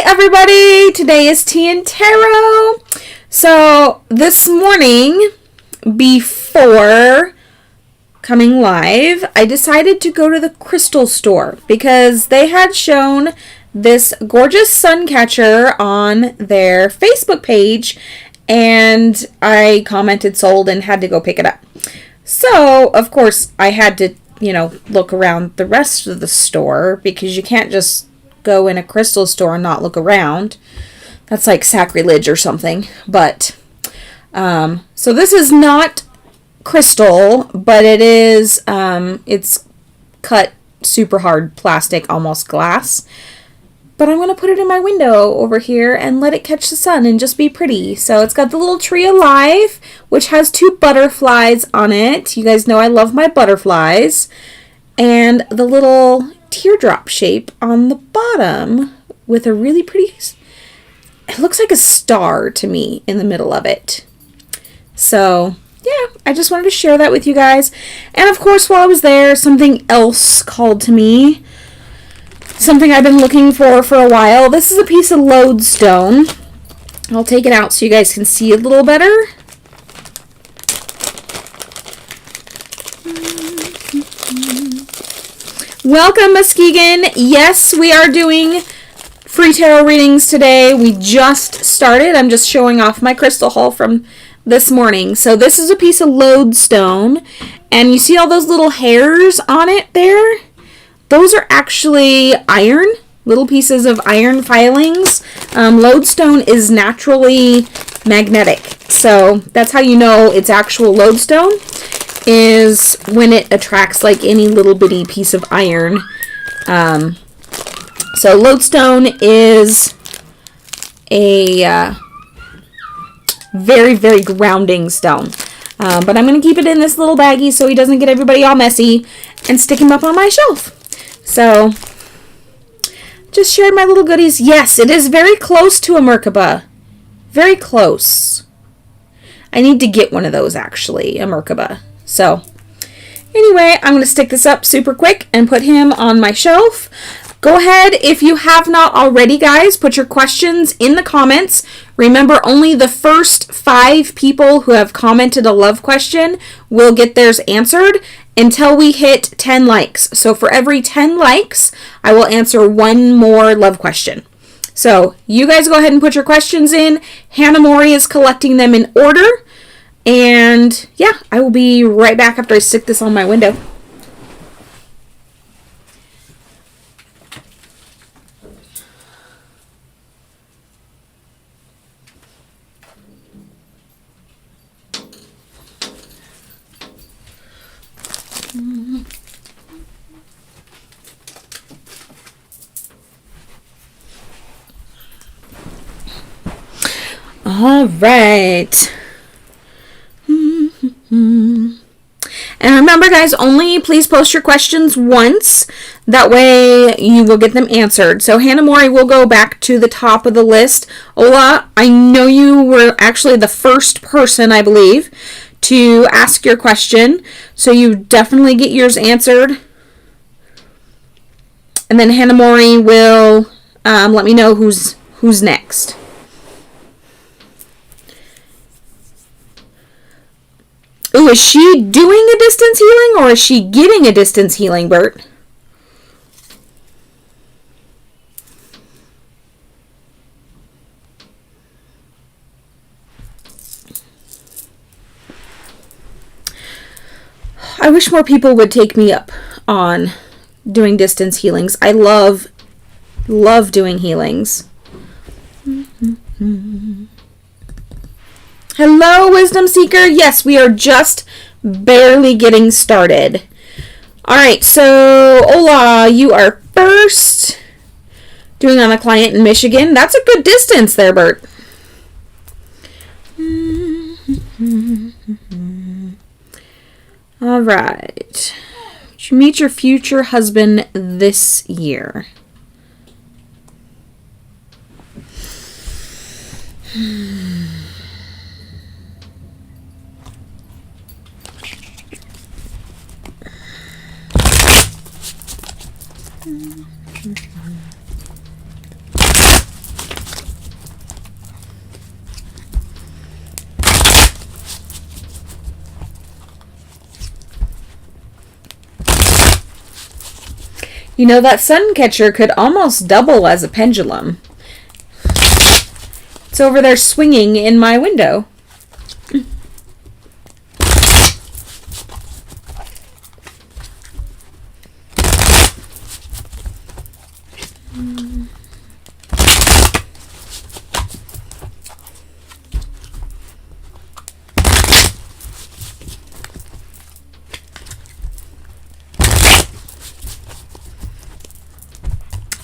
everybody! Today is Tea and Tarot. So this morning, before coming live, I decided to go to the crystal store because they had shown this gorgeous sun catcher on their Facebook page, and I commented sold and had to go pick it up. So, of course, I had to, look around the rest of the store because you can't just go in a crystal store and not look around. That's like sacrilege or something. But, so this is not crystal, but it is, it's cut super hard plastic, almost glass. But I'm going to put it in my window over here and let it catch the sun and just be pretty. So it's got the little tree of life, which has 2 butterflies on it. You guys know I love my butterflies. And the little teardrop shape on the bottom with a really pretty, it looks like a star to me in the middle of it. So yeah, I just wanted to share that with you guys. And of course, while I was there, something else called to me. Something I've been looking for a while. This is a piece of lodestone. I'll take it out so you guys can see a little better. Welcome, Muskegon. Yes, we are doing free tarot readings today. We just started. I'm just showing off my crystal haul from this morning. So this is a piece of lodestone, and you see all those little hairs on it there? Those are actually iron, little pieces of iron filings. Lodestone is naturally magnetic, so that's how you know it's actual lodestone, is when it attracts like any little bitty piece of iron. So lodestone is a very, very grounding stone. But I'm going to keep it in this little baggie so he doesn't get everybody all messy and stick him up on my shelf. So, just shared my little goodies. Yes, it is very close to a Merkaba. Very close. I need to get one of those, actually, a Merkaba. So, anyway, I'm going to stick this up super quick and put him on my shelf. Go ahead, if you have not already, guys, put your questions in the comments. Remember, only the first 5 people who have commented a love question will get theirs answered until we hit 10 likes. So for every 10 likes, I will answer one more love question. So you guys go ahead and put your questions in. Hannah Mori is collecting them in order. And yeah, I will be right back after I stick this on my window. All right. And remember, guys, only please post your questions once. That way you will get them answered. So Hannah Mori will go back to the top of the list. Ola, I know you were actually the first person, I believe, to ask your question. So you definitely get yours answered. And then Hannah Mori will let me know who's next. Ooh, is she doing a distance healing or is she getting a distance healing, Bert? I wish more people would take me up on doing distance healings. I love doing healings. Hello, Wisdom Seeker. Yes, we are just barely getting started. All right, so Ola, you are first. Doing on a client in Michigan. That's a good distance there, Bert. All right. Did you meet your future husband this year? You know, that sun catcher could almost double as a pendulum. It's over there swinging in my window.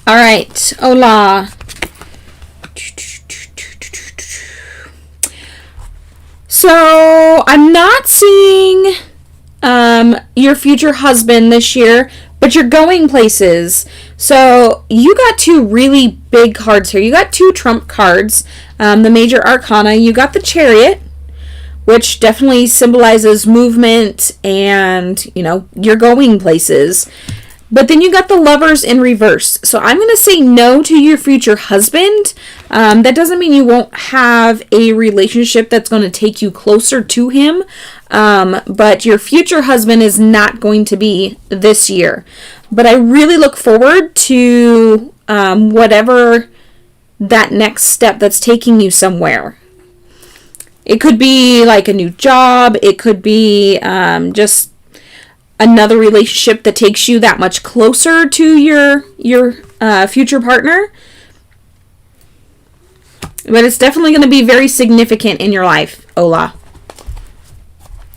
All right, hola. So I'm not seeing your future husband this year, but you're going places. So you got two really big cards here. You got two trump cards, the major arcana. You got the Chariot, which definitely symbolizes movement and, you know, you're going places. But then you got the Lovers in reverse. So I'm going to say no to your future husband. That doesn't mean you won't have a relationship that's going to take you closer to him. But your future husband is not going to be this year. But I really look forward to whatever that next step that's taking you somewhere. It could be like a new job. It could be just another relationship that takes you that much closer to your future partner. But it's definitely going to be very significant in your life, Ola.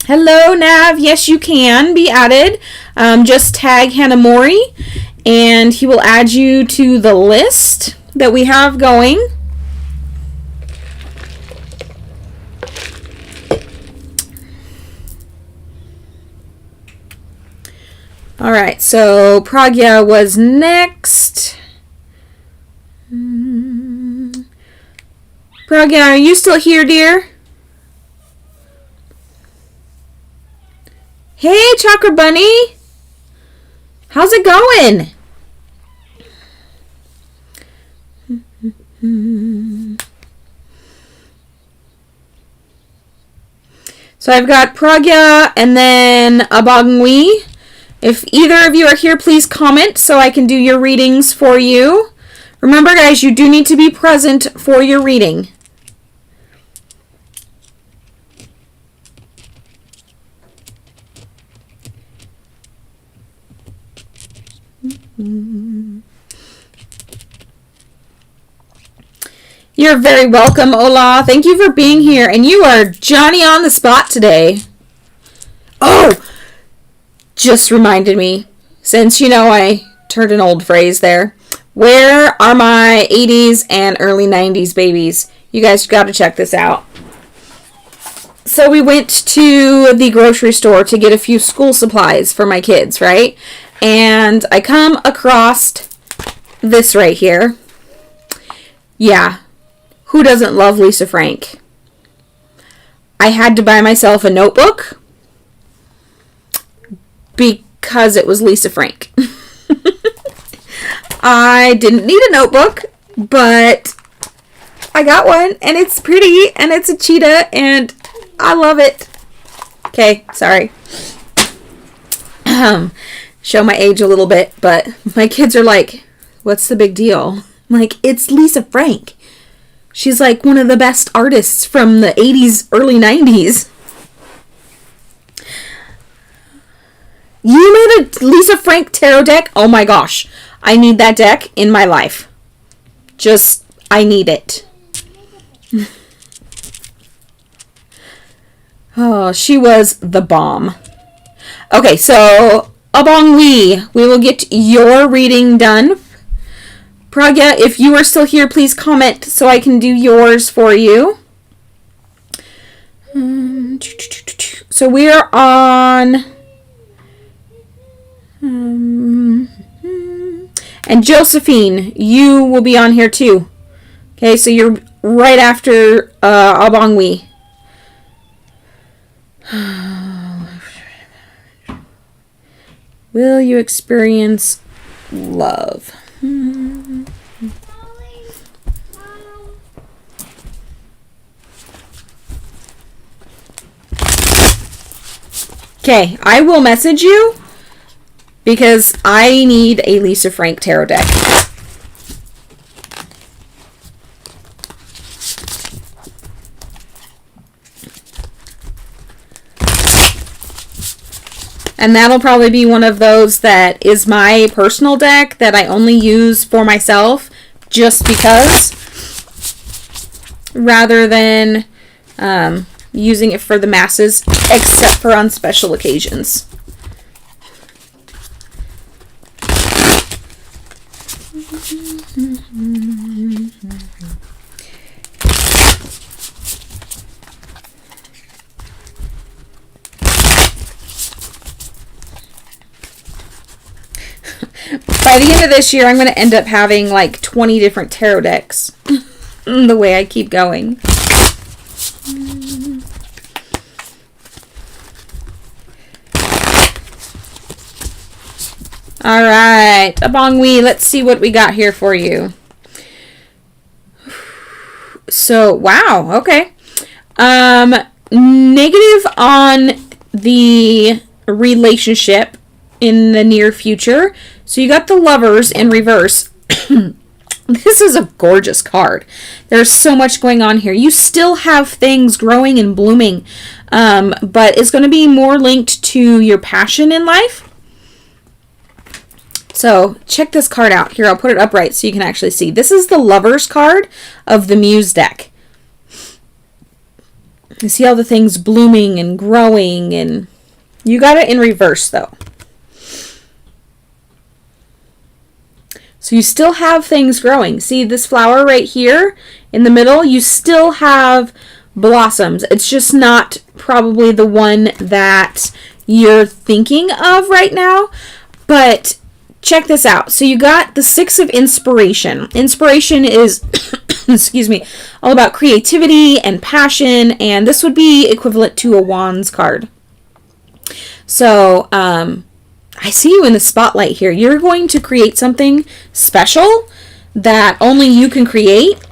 Hello, Nav. Yes, you can be added. Just tag Hanamori, and he will add you to the list that we have going. All right, so Pragya was next. Pragya, are you still here, dear? Hey, Chakra Bunny. How's it going? So I've got Pragya and then Abangwi. If either of you are here, please comment so I can do your readings for you. Remember, guys, you do need to be present for your reading. You're very welcome, Ola. Thank you for being here. And you are Johnny on the spot today. Oh! Just reminded me, since you know I turned an old phrase there. Where are my 80s and early 90s babies? You guys got to check this out. So we went to the grocery store to get a few school supplies for my kids, right? And I come across this right here. Yeah, who doesn't love Lisa Frank? I had to buy myself a notebook because it was Lisa Frank. I didn't need a notebook, but I got one, and it's pretty, and it's a cheetah, and I love it. Okay, sorry. Show my age a little bit, but my kids are like, what's the big deal? I'm like, it's Lisa Frank. She's like one of the best artists from the 80s, early 90s. You made a Lisa Frank tarot deck? Oh my gosh. I need that deck in my life. Just, I need it. Oh, she was the bomb. Okay, so, Abongwi, we will get your reading done. Pragya, if you are still here, please comment so I can do yours for you. So we are on... and Josephine, you will be on here too. Okay, so you're right after Abongwi. Will you experience love? Okay, I will message you because I need a Lisa Frank tarot deck. And that'll probably be one of those that is my personal deck that I only use for myself just because, rather than using it for the masses, except for on special occasions. By the end of this year, I'm going to end up having like 20 different tarot decks. The way I keep going. Alright, Abongwi, let's see what we got here for you. So, wow, okay. Negative on the relationship in the near future. So you got the Lovers in reverse. This is a gorgeous card. There's so much going on here. You still have things growing and blooming, but it's going to be more linked to your passion in life. So check this card out. Here, I'll put it upright so you can actually see. This is the Lovers card of the Muse deck. You see all the things blooming and growing, and you got it in reverse though. So you still have things growing. See this flower right here in the middle? You still have blossoms. It's just not probably the one that you're thinking of right now. But check this out. So you got the Six of Inspiration. Inspiration is, excuse me, all about creativity and passion. And this would be equivalent to a Wands card. So, I see you in the spotlight here. You're going to create something special that only you can create.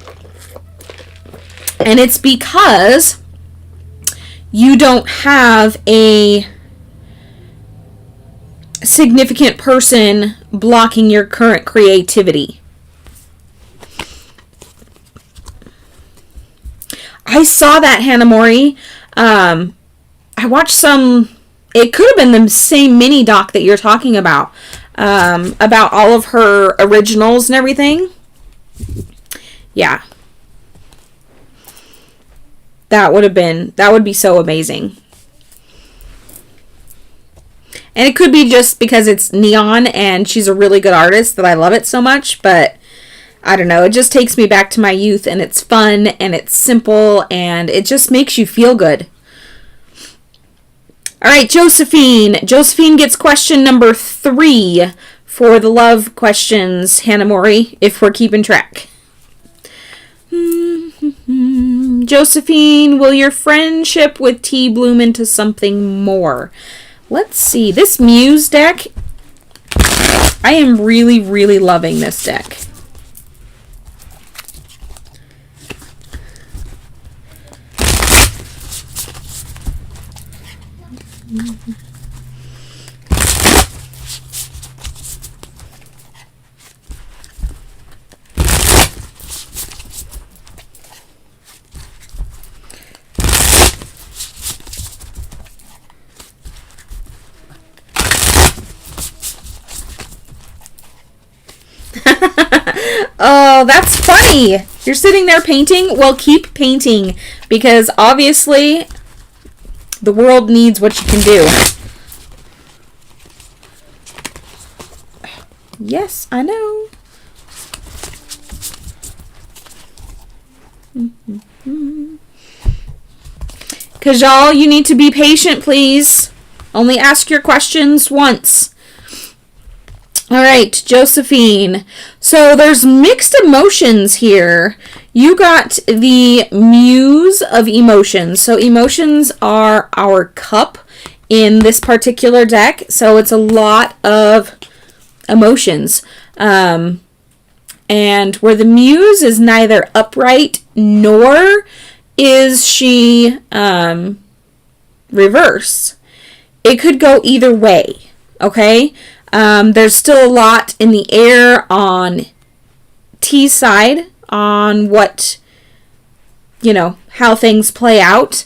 And it's because you don't have a significant person blocking your current creativity. I saw that, Hannah Mori. I watched some... It could have been the same mini doc that you're talking about all of her originals and everything. Yeah. That would be so amazing. And it could be just because it's neon and she's a really good artist that I love it so much, but I don't know. It just takes me back to my youth, and it's fun and it's simple and it just makes you feel good. All right, Josephine. Josephine gets question number 3 for the love questions, Hannah Mori, if we're keeping track. Josephine, will your friendship with T bloom into something more? Let's see. This Muse deck, I am really, really loving this deck. Oh, that's funny. You're sitting there painting? Well, keep painting, because obviously the world needs what you can do. Yes, I know. Because y'all, you need to be patient, please. Only ask your questions once. All right, Josephine. So there's mixed emotions here. You got the Muse of Emotions. So emotions are our cup in this particular deck. So it's a lot of emotions. And where the Muse is neither upright nor is she reverse. It could go either way, okay? There's still a lot in the air on T's side on what, how things play out.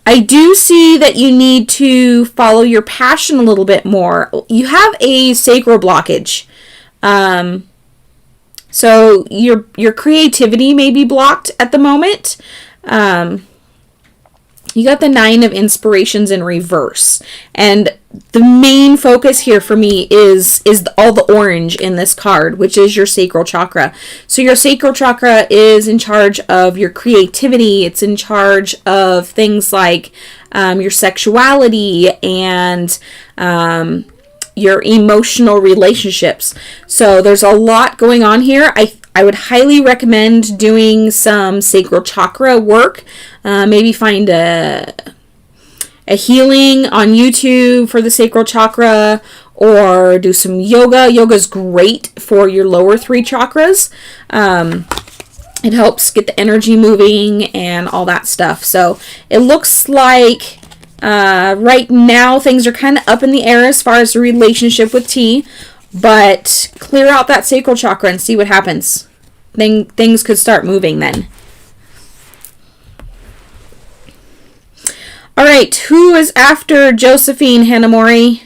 I do see that you need to follow your passion a little bit more. You have a sacral blockage. So your creativity may be blocked at the moment. You got the 9 of Inspirations in reverse. And the main focus here for me is all the orange in this card, which is your sacral chakra. So your sacral chakra is in charge of your creativity. It's in charge of things like your sexuality and your emotional relationships. So there's a lot going on here. I would highly recommend doing some sacral chakra work. Maybe find a healing on YouTube for the sacral chakra, or do some yoga. Yoga's great for your lower 3 chakras. It helps get the energy moving and all that stuff. So it looks like right now things are kind of up in the air as far as the relationship with T. But clear out that sacral chakra and see what happens. Things could start moving then. All right, who is after Josephine, Hanamori?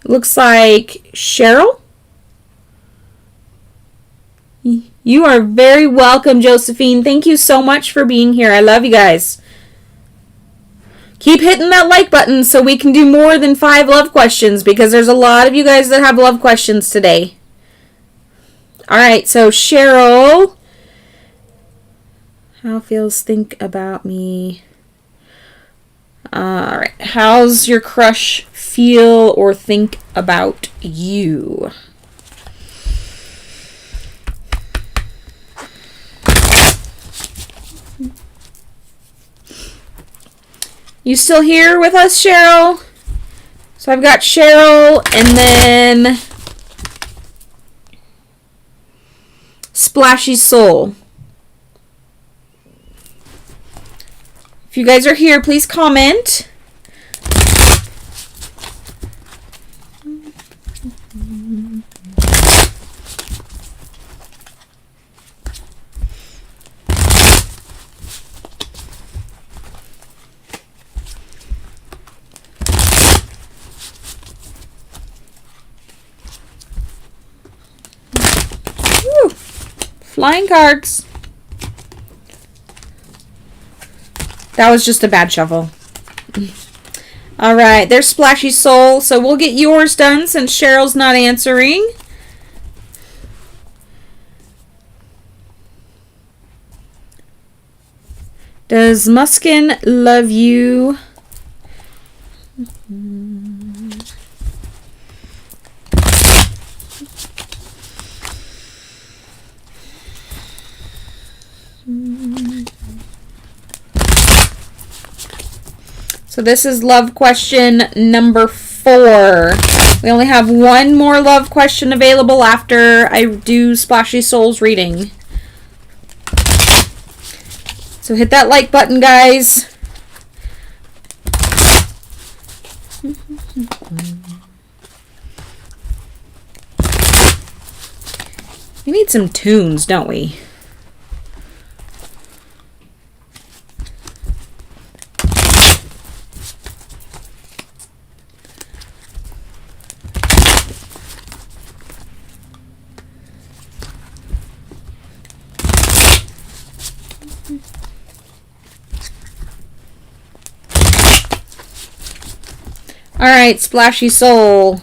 Looks like Cheryl. You are very welcome, Josephine. Thank you so much for being here. I love you guys. Keep hitting that like button so we can do more than 5 love questions, because there's a lot of you guys that have love questions today. All right, so Cheryl. How feels think about me? All right, how's your crush feel or think about you? You still here with us, Cheryl? So I've got Cheryl and then Splashy Soul. If you guys are here, please comment. Flying cards. That was just a bad shuffle. All right, there's Splashy Soul. So we'll get yours done since Cheryl's not answering. Does Muskin love you? So this is love question number 4. We only have one more love question available after I do Splashy Soul's reading. So hit that like button, guys. We need some tunes, don't we? All right, Splashy Soul.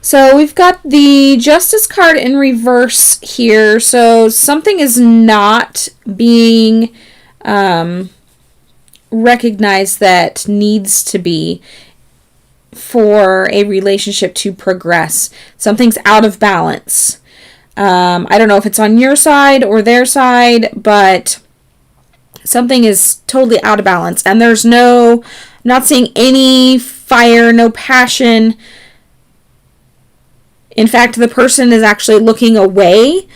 So we've got the Justice card in reverse here. So something is not being recognized that needs to be for a relationship to progress. Something's out of balance. I don't know if it's on your side or their side, but something is totally out of balance. And there's I'm not seeing any fire, no passion In fact, the person is actually looking away.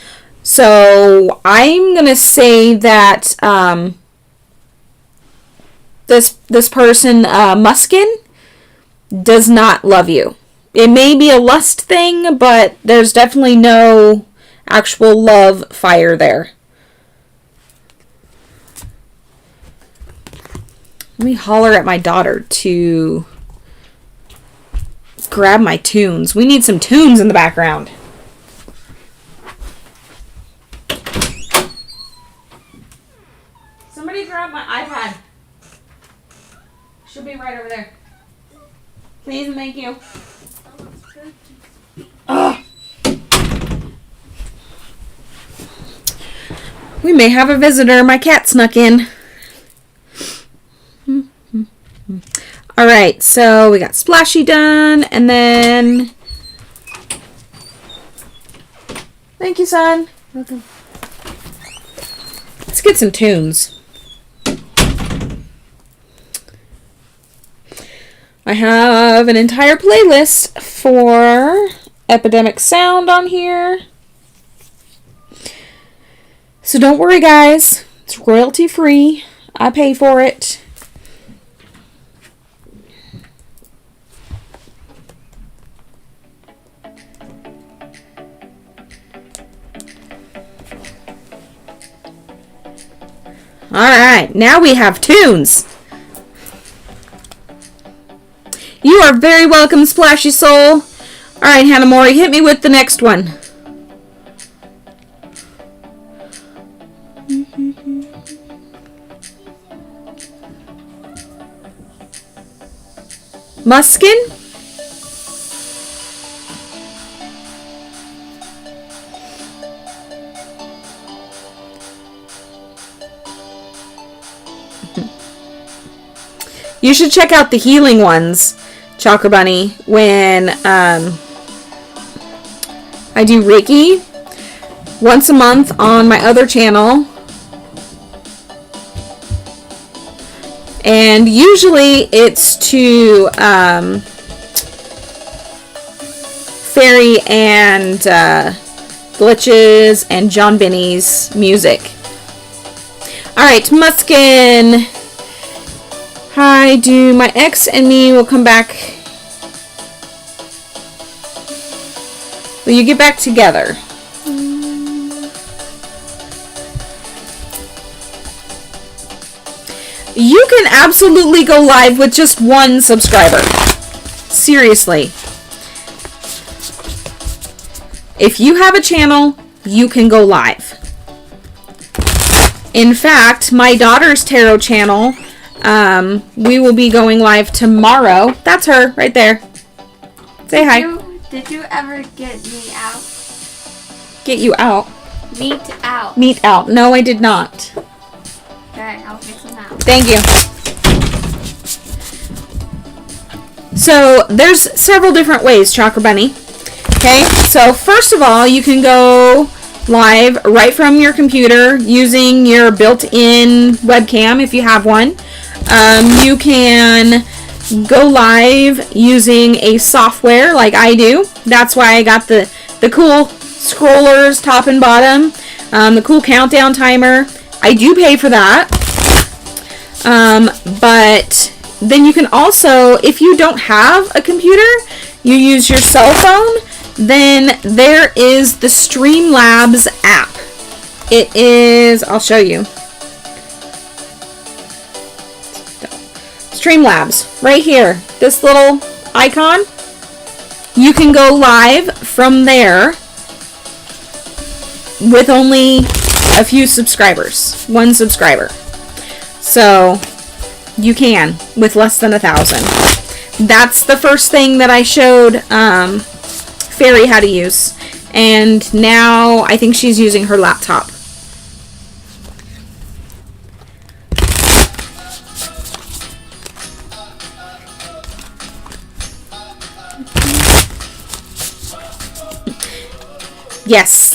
So I'm going to say that this person, Muskin, does not love you. It may be a lust thing, but there's definitely no actual love fire there. Let me holler at my daughter to grab my tunes. We need some tunes in the background. Somebody grab my iPad. Should be right over there. Please and thank you. Ugh. We may have a visitor. My cat snuck in. Alright, so we got Splashy done, and then... Thank you, son. Welcome. Let's get some tunes. I have an entire playlist for Epidemic Sound on here. So don't worry, guys. It's royalty free. I pay for it. Alright, now we have tunes. You are very welcome, Splashy Soul. Alright, Hannah Mori, hit me with the next one. Muskin? You should check out the healing ones, Chakra Bunny, when I do Reiki once a month on my other channel. And usually it's to Fairy and Glitches and John Benny's music. Alright, Muskin. Hi, do my ex and me will come back. Will you get back together? You can absolutely go live with just one subscriber. Seriously. If you have a channel, you can go live. In fact, my daughter's tarot channel, we will be going live tomorrow. That's her right there. Say hi. Did you ever get me out? Get you out? Meet out. Meet out. No, I did not. Okay, I'll fix them out. Thank you. So, there's several different ways, Chakra Bunny. Okay, so first of all, you can go live right from your computer using your built-in webcam if you have one. You can go live using a software like I do. That's why I got the cool scrollers top and bottom, the cool countdown timer. I do pay for that. But then you can also, if you don't have a computer, you use your cell phone, then there is the Streamlabs app. It is, I'll show you. Streamlabs, right here, this little icon. You can go live from there with only a few subscribers, one subscriber. So you can with less than 1,000. That's the first thing that I showed Fairy how to use, and now I think she's using her laptop.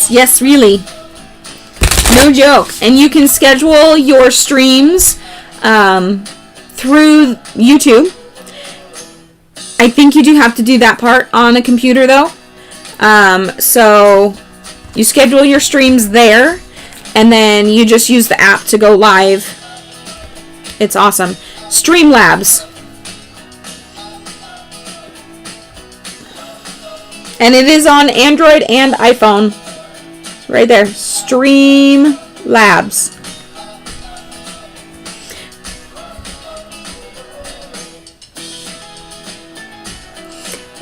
Yes, really. No joke. And you can schedule your streams through YouTube. I think you do have to do that part on a computer, though. So you schedule your streams there, and then you just use the app to go live. It's awesome. Streamlabs. And it is on Android and iPhone. It's right there. Streamlabs.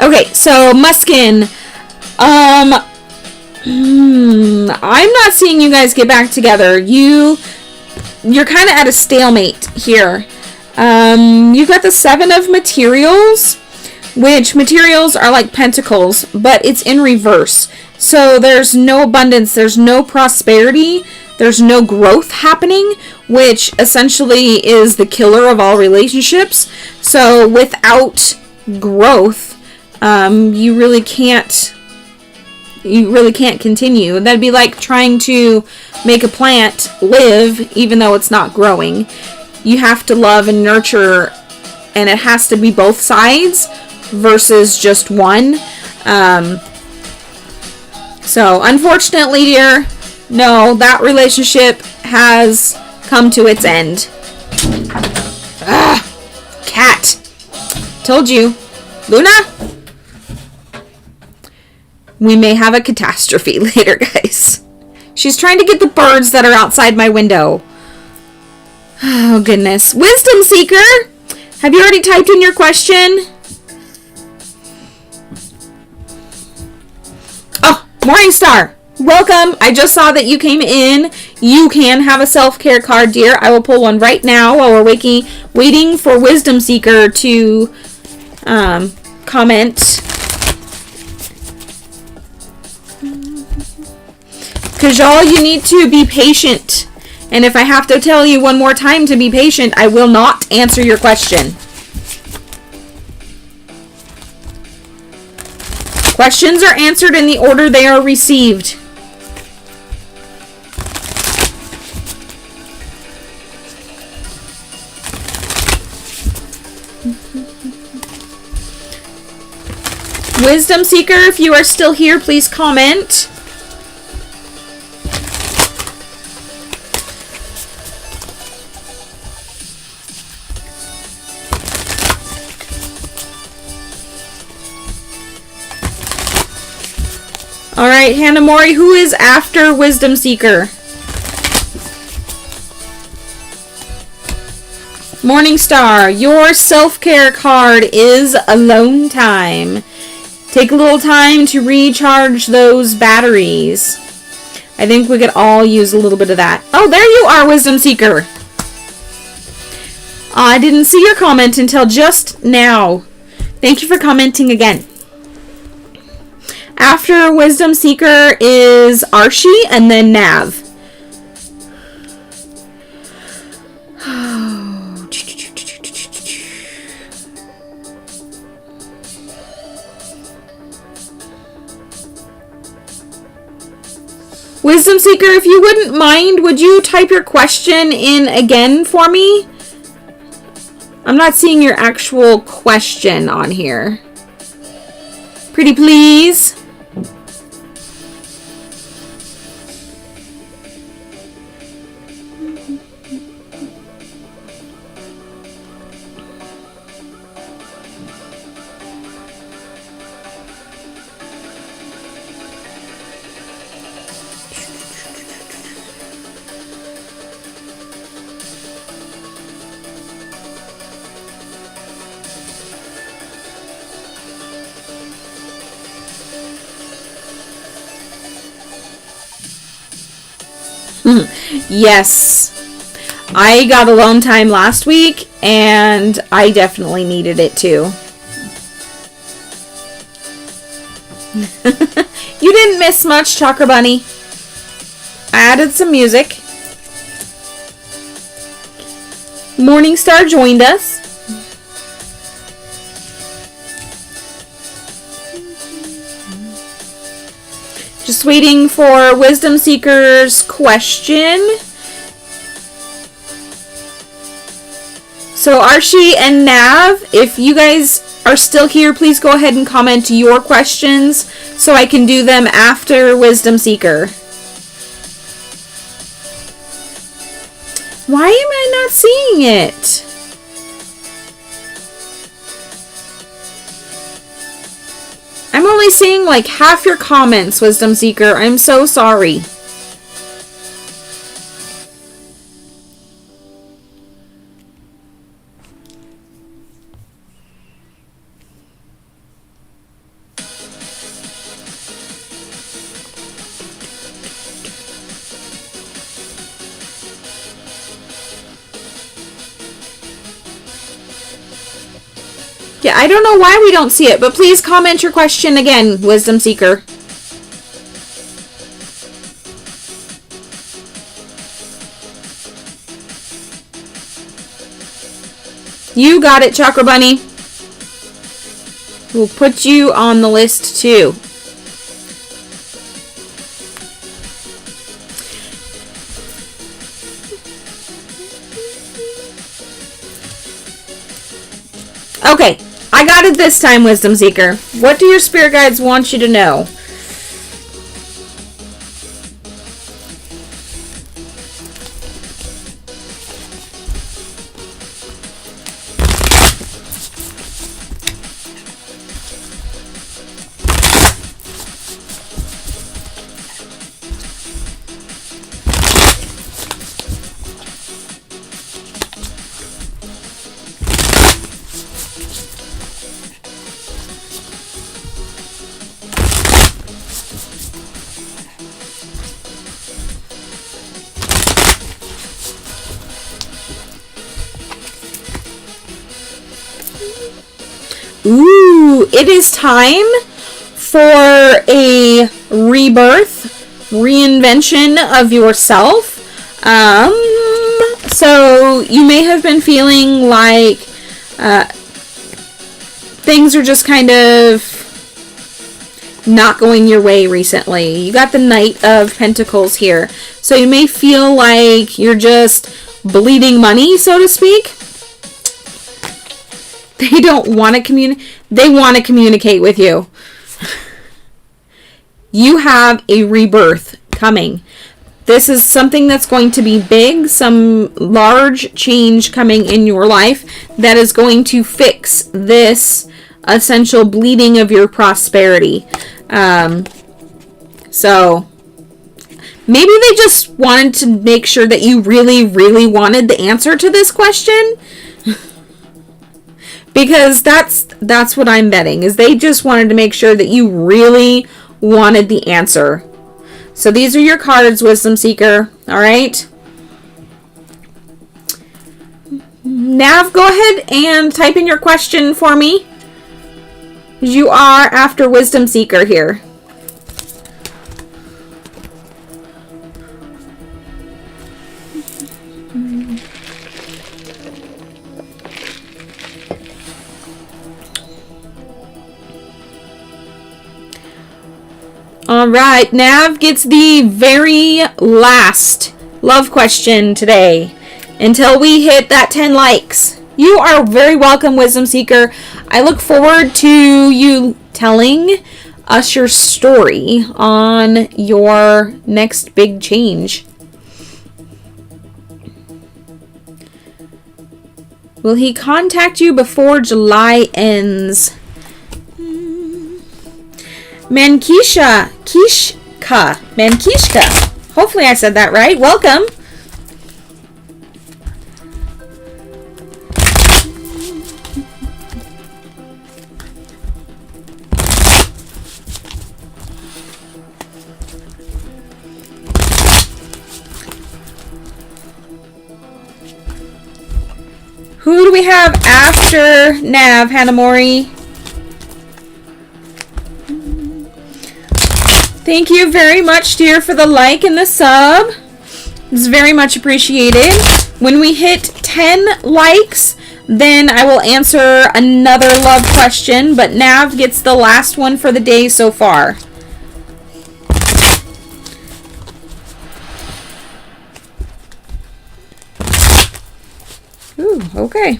Okay, so Muskin. I'm not seeing you guys get back together. You're kind of at a stalemate here. You've got the 7 of materials, which materials are like pentacles, but it's in reverse. So there's no abundance, there's no prosperity, there's no growth happening, which essentially is the killer of all relationships. So without growth, you really can't continue. That'd be like trying to make a plant live even though it's not growing. You have to love and nurture, and it has to be both sides versus just one. So unfortunately, dear, no, that relationship has come to its end. Cat. Told you. Luna? We may have a catastrophe later, guys. She's trying to get the birds that are outside my window. Oh, goodness. Wisdom Seeker! Have you already typed in your question? Oh, Morningstar! Welcome. I just saw that you came in. You can have a self-care card, dear. I will pull one right now while we're waiting for Wisdom Seeker to comment. Because y'all, you need to be patient. And if I have to tell you one more time to be patient, I will not answer your question. Questions are answered in the order they are received. Wisdom Seeker, if you are still here, please comment. Alright, Hannah Mori, who is after Wisdom Seeker? Morningstar, your self-care card is alone time. Take a little time to recharge those batteries. I think we could all use a little bit of that. Oh, there you are, Wisdom Seeker. I didn't see your comment until just now. Thank you for commenting again. After Wisdom Seeker is Archie and then Nav. Wisdom Seeker, if you wouldn't mind, would you type your question in again for me? I'm not seeing your actual question on here. Pretty please. Yes, I got alone time last week, and I definitely needed it too. You didn't miss much, Chakra Bunny. I added some music. Morningstar joined us. Just waiting for Wisdom Seeker's question. So Archie and Nav, if you guys are still here, please go ahead and comment your questions so I can do them after Wisdom Seeker. Why am I not seeing it? I'm only seeing like half your comments, Wisdom Seeker. I'm so sorry. Yeah, I don't know why we don't see it, but please comment your question again, Wisdom Seeker. You got it, Chakra Bunny. We'll put you on the list too. Okay, I got it this time, Wisdom Seeker. What do your spirit guides want you to know? Ooh, it is time for a rebirth, reinvention of yourself. So you may have been feeling like things are just kind of not going your way recently. You got the Knight of Pentacles here. So you may feel like you're just bleeding money, so to speak. They don't want to communicate. They want to communicate with you. You have a rebirth coming. This is something that's going to be big, some large change coming in your life that is going to fix this essential bleeding of your prosperity. So maybe they just wanted to make sure that you really, really wanted the answer to this question. Because that's what I'm betting, is they just wanted to make sure that you really wanted the answer. So these are your cards, Wisdom Seeker. All right. Nav, go ahead and type in your question for me. You are after Wisdom Seeker here. All right, Nav gets the very last love question today until we hit that 10 likes. You are very welcome, Wisdom Seeker. I look forward to you telling us your story on your next big change. Will he contact you before July ends? Mankishka. Hopefully I said that right. Welcome. Who do we have after Nav, Hanamori? Thank you very much, dear, for the like and the sub. It's very much appreciated. When we hit 10 likes, then I will answer another love question, but Nav gets the last one for the day so far. Ooh, okay.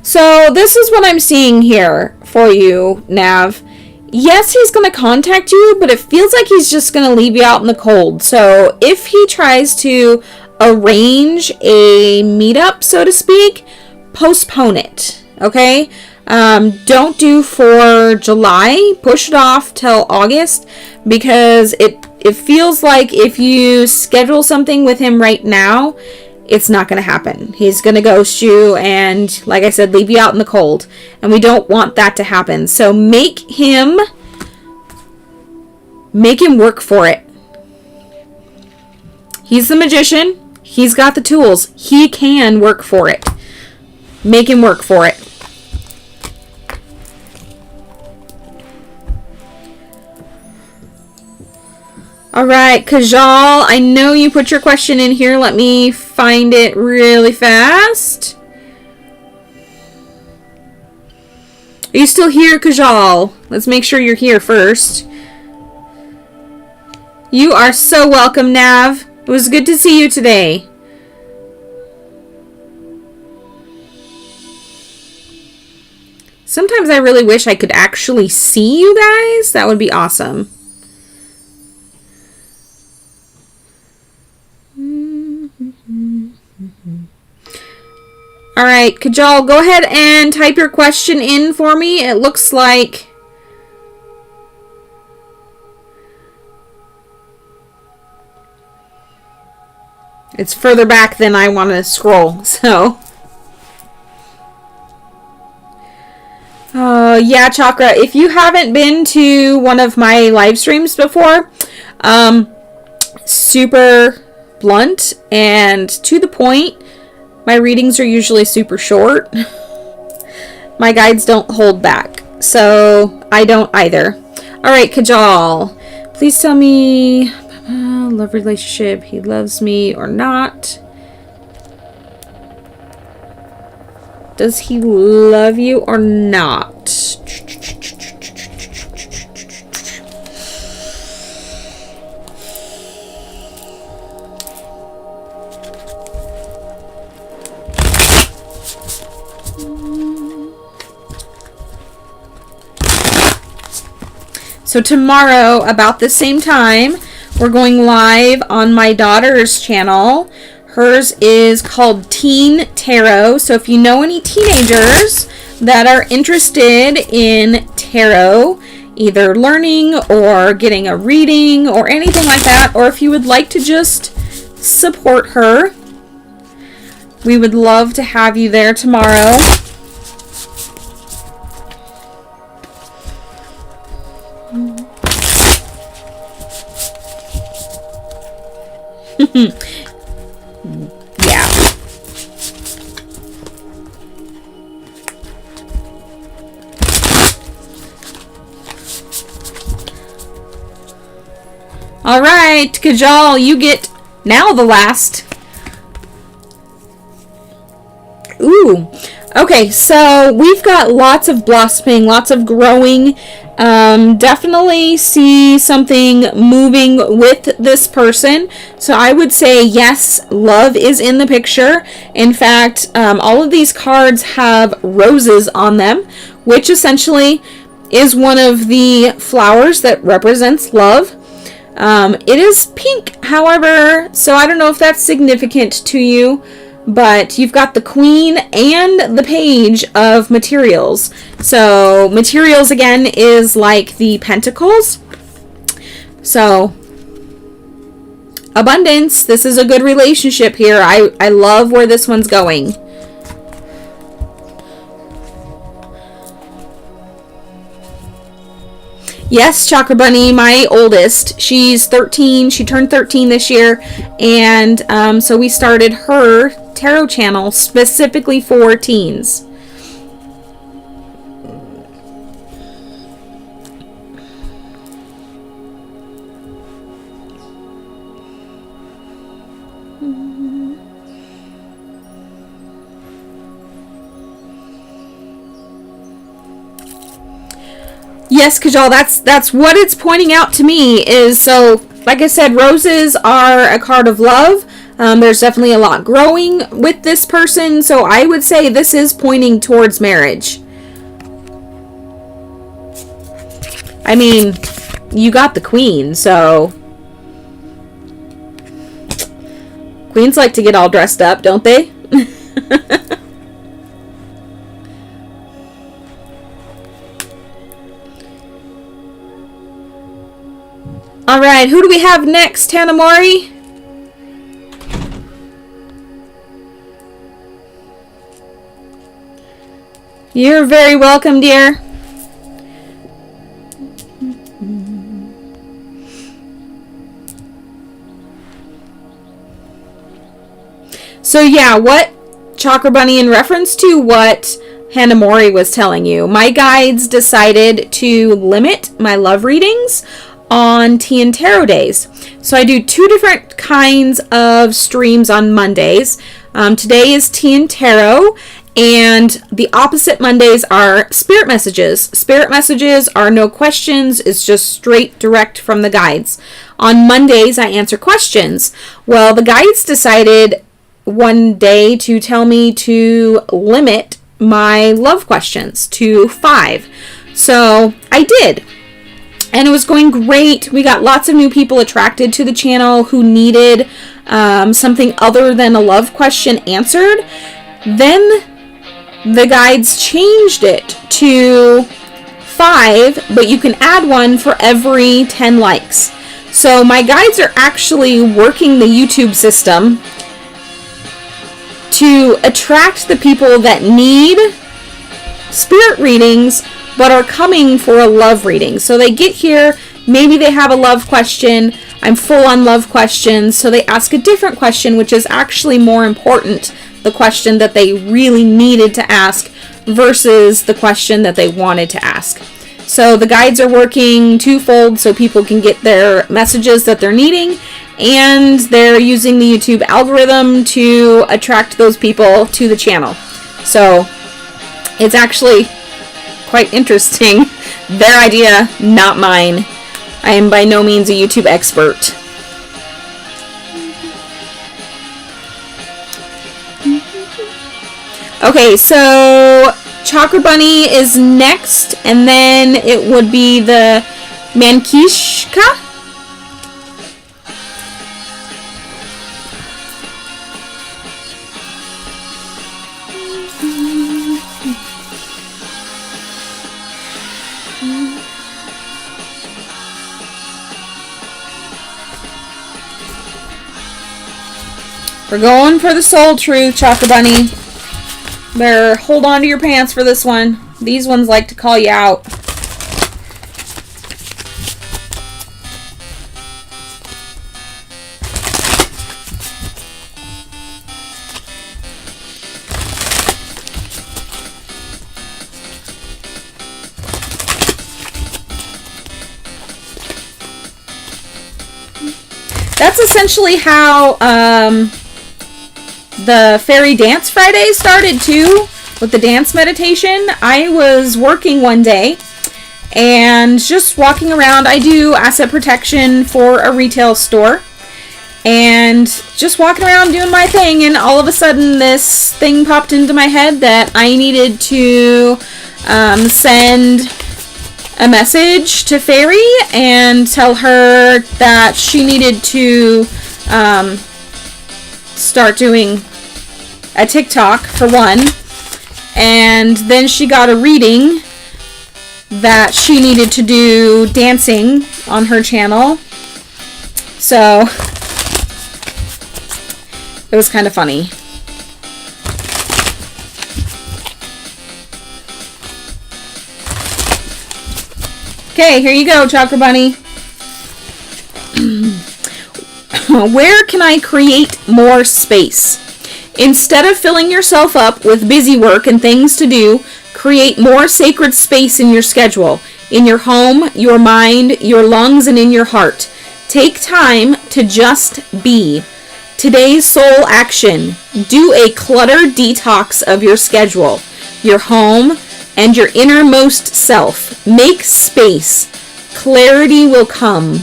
So this is what I'm seeing here for you, Nav. Yes, he's going to contact you, but it feels like he's just going to leave you out in the cold. So if he tries to arrange a meetup, so to speak, postpone it, okay? Don't do for July. Push it off till August, because it feels like if you schedule something with him right now, it's not going to happen. He's going to ghost you and, like I said, leave you out in the cold. And we don't want that to happen. So make him work for it. He's the magician. He's got the tools. He can work for it. Make him work for it. Alright, Kajal, I know you put your question in here. Let me find it really fast. Are you still here, Kajal? Let's make sure you're here first. You are so welcome, Nav. It was good to see you today. Sometimes I really wish I could actually see you guys. That would be awesome. Alright, Kajal, go ahead and type your question in for me. It looks like it's further back than I want to scroll, so. Yeah, Chakra, if you haven't been to one of my live streams before, super blunt and to the point. My readings are usually super short. My guides don't hold back, so I don't either. Alright, Kajal, please tell me, love relationship, he loves me or not. Does he love you or not? So tomorrow, about the same time, we're going live on my daughter's channel. Hers is called Teen Tarot. So if you know any teenagers that are interested in tarot, either learning or getting a reading or anything like that, or if you would like to just support her, we would love to have you there tomorrow. Yeah. All right, Kajal, you get now the last. Ooh. Okay, so we've got lots of blossoming, lots of growing. Definitely see something moving with this person. So I would say yes, love is in the picture. In fact, all of these cards have roses on them, which essentially is one of the flowers that represents love. It is pink, however, so I don't know if that's significant to you. But you've got the Queen and the Page of Materials. So materials, again, is like the Pentacles. So abundance. This is a good relationship here. I love where this one's going. Yes, Chakra Bunny, my oldest. She's 13. She turned 13 this year. And so we started her tarot channel specifically for teens. Yes, Kajal, that's what it's pointing out to me is, so like I said, roses are a card of love. There's definitely a lot growing with this person, so I would say this is pointing towards marriage. I mean, you got the queen, so... Queens like to get all dressed up, don't they? Alright, who do we have next, Tanamori? You're very welcome, dear. So yeah, what Chakra Bunny, in reference to what Hanamori was telling you, my guides decided to limit my love readings on Tea and Tarot days. So I do 2 different kinds of streams on Mondays. Today is Tea and Tarot, and the opposite Mondays are Spirit Messages. Spirit Messages are no questions, it's just straight direct from the guides. On Mondays, I answer questions. Well, the guides decided one day to tell me to limit my love questions to 5. So I did. And it was going great. We got lots of new people attracted to the channel who needed something other than a love question answered. Then the guides changed it to 5, but you can add one for every 10 likes. So my guides are actually working the YouTube system to attract the people that need spirit readings but are coming for a love reading. So they get here, maybe they have a love question, I'm full on love questions, so they ask a different question, which is actually more important, the question that they really needed to ask versus the question that they wanted to ask. So the guides are working twofold so people can get their messages that they're needing, and they're using the YouTube algorithm to attract those people to the channel. So it's actually quite interesting. Their idea, not mine. I am by no means a YouTube expert. Okay, so Chakra Bunny is next, and then it would be the Mankishka. We're going for the soul truth, Chakra Bunny. Better hold on to your pants for this one. These ones like to call you out. That's essentially how the Fairy Dance Friday started too, with the dance meditation. I was working one day and just walking around. I do asset protection for a retail store, and just walking around doing my thing, and all of a sudden this thing popped into my head that I needed to send a message to Fairy and tell her that she needed to start doing a TikTok for one, and then she got a reading that she needed to do dancing on her channel. So it was kind of funny. Okay, here you go, Chakra Bunny. Where can I create more space? Instead of filling yourself up with busy work and things to do, create more sacred space in your schedule, in your home, your mind, your lungs, and in your heart. Take time to just be. Today's soul action. Do a clutter detox of your schedule, your home, and your innermost self. Make space. Clarity will come.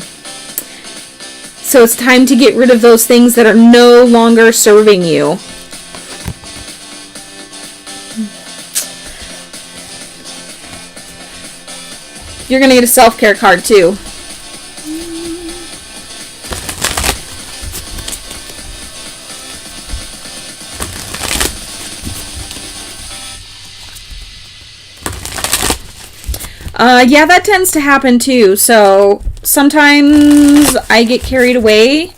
So it's time to get rid of those things that are no longer serving you. You're going to get a self-care card too. Yeah, that tends to happen too. So sometimes I get carried away,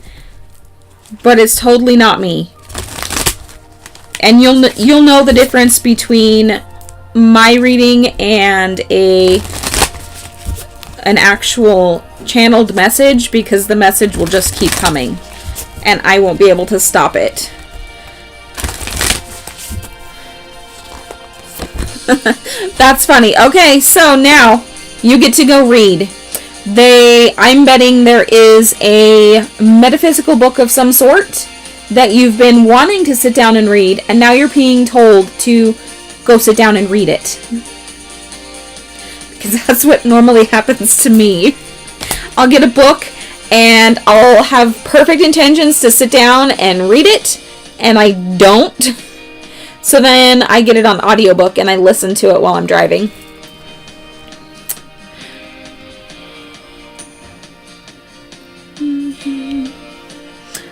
but it's totally not me. And you'll know the difference between my reading and an actual channeled message, because the message will just keep coming and I won't be able to stop it. That's funny. Okay, so now you get to go read. I'm betting there is a metaphysical book of some sort that you've been wanting to sit down and read, and now you're being told to go sit down and read it. Because that's what normally happens to me. I'll get a book and I'll have perfect intentions to sit down and read it, and I don't. So then I get it on audiobook and I listen to it while I'm driving.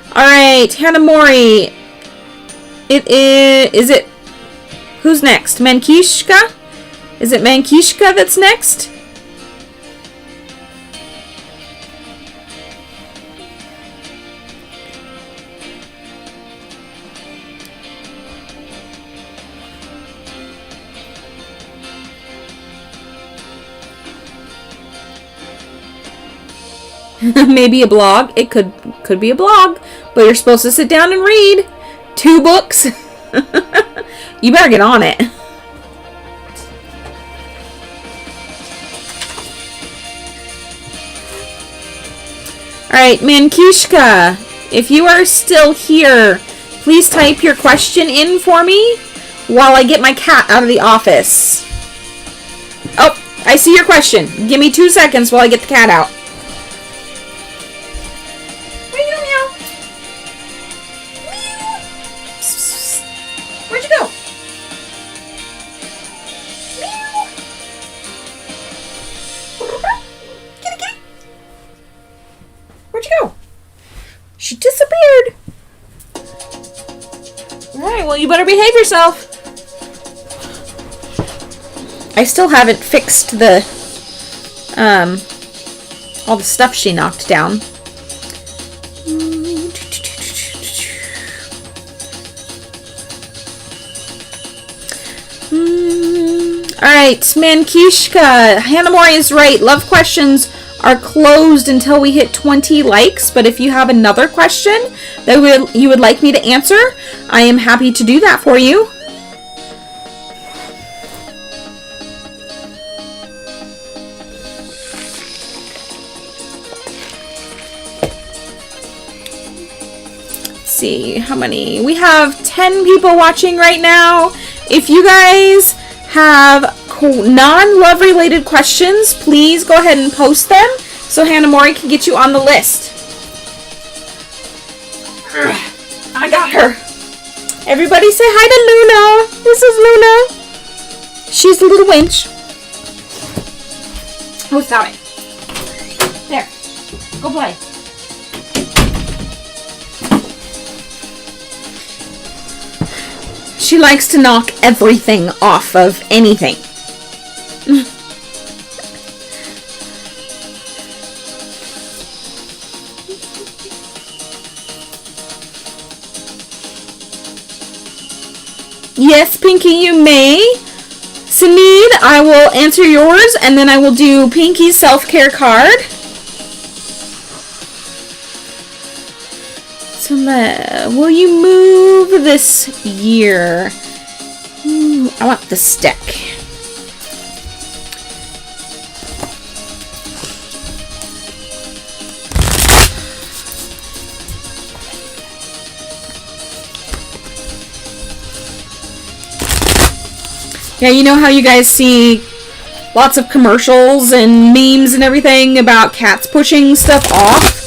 Alright, Hanamori. Is it... Who's next? Mankishka? Is it Mankishka that's next? Maybe a blog. It could be a blog, but you're supposed to sit down and read 2 books. You better get on it. Alright, Mankishka, if you are still here, please type your question in for me while I get my cat out of the office. Oh, I see your question. Give me 2 seconds while I get the cat out. Where'd you go? Kitty, kitty. Where'd you go? She disappeared. Alright, well, you better behave yourself. I still haven't fixed all the stuff she knocked down. Alright, Mankishka. Hanamori is right. Love questions are closed until we hit 20 likes, but if you have another question that you would like me to answer, I am happy to do that for you. Let's see how many. We have 10 people watching right now. If you guys have non-love related questions, please go ahead and post them so Hanamori can get you on the list. I got her. Everybody say hi to Luna. This is Luna. She's a little winch. Oh, stop it. There. Go play. She likes to knock everything off of anything. Yes, Pinky, you may. Sinead, I will answer yours, and then I will do Pinky's self-care card. So, will you move this year? I want the stick. Yeah, you know how you guys see lots of commercials and memes and everything about cats pushing stuff off?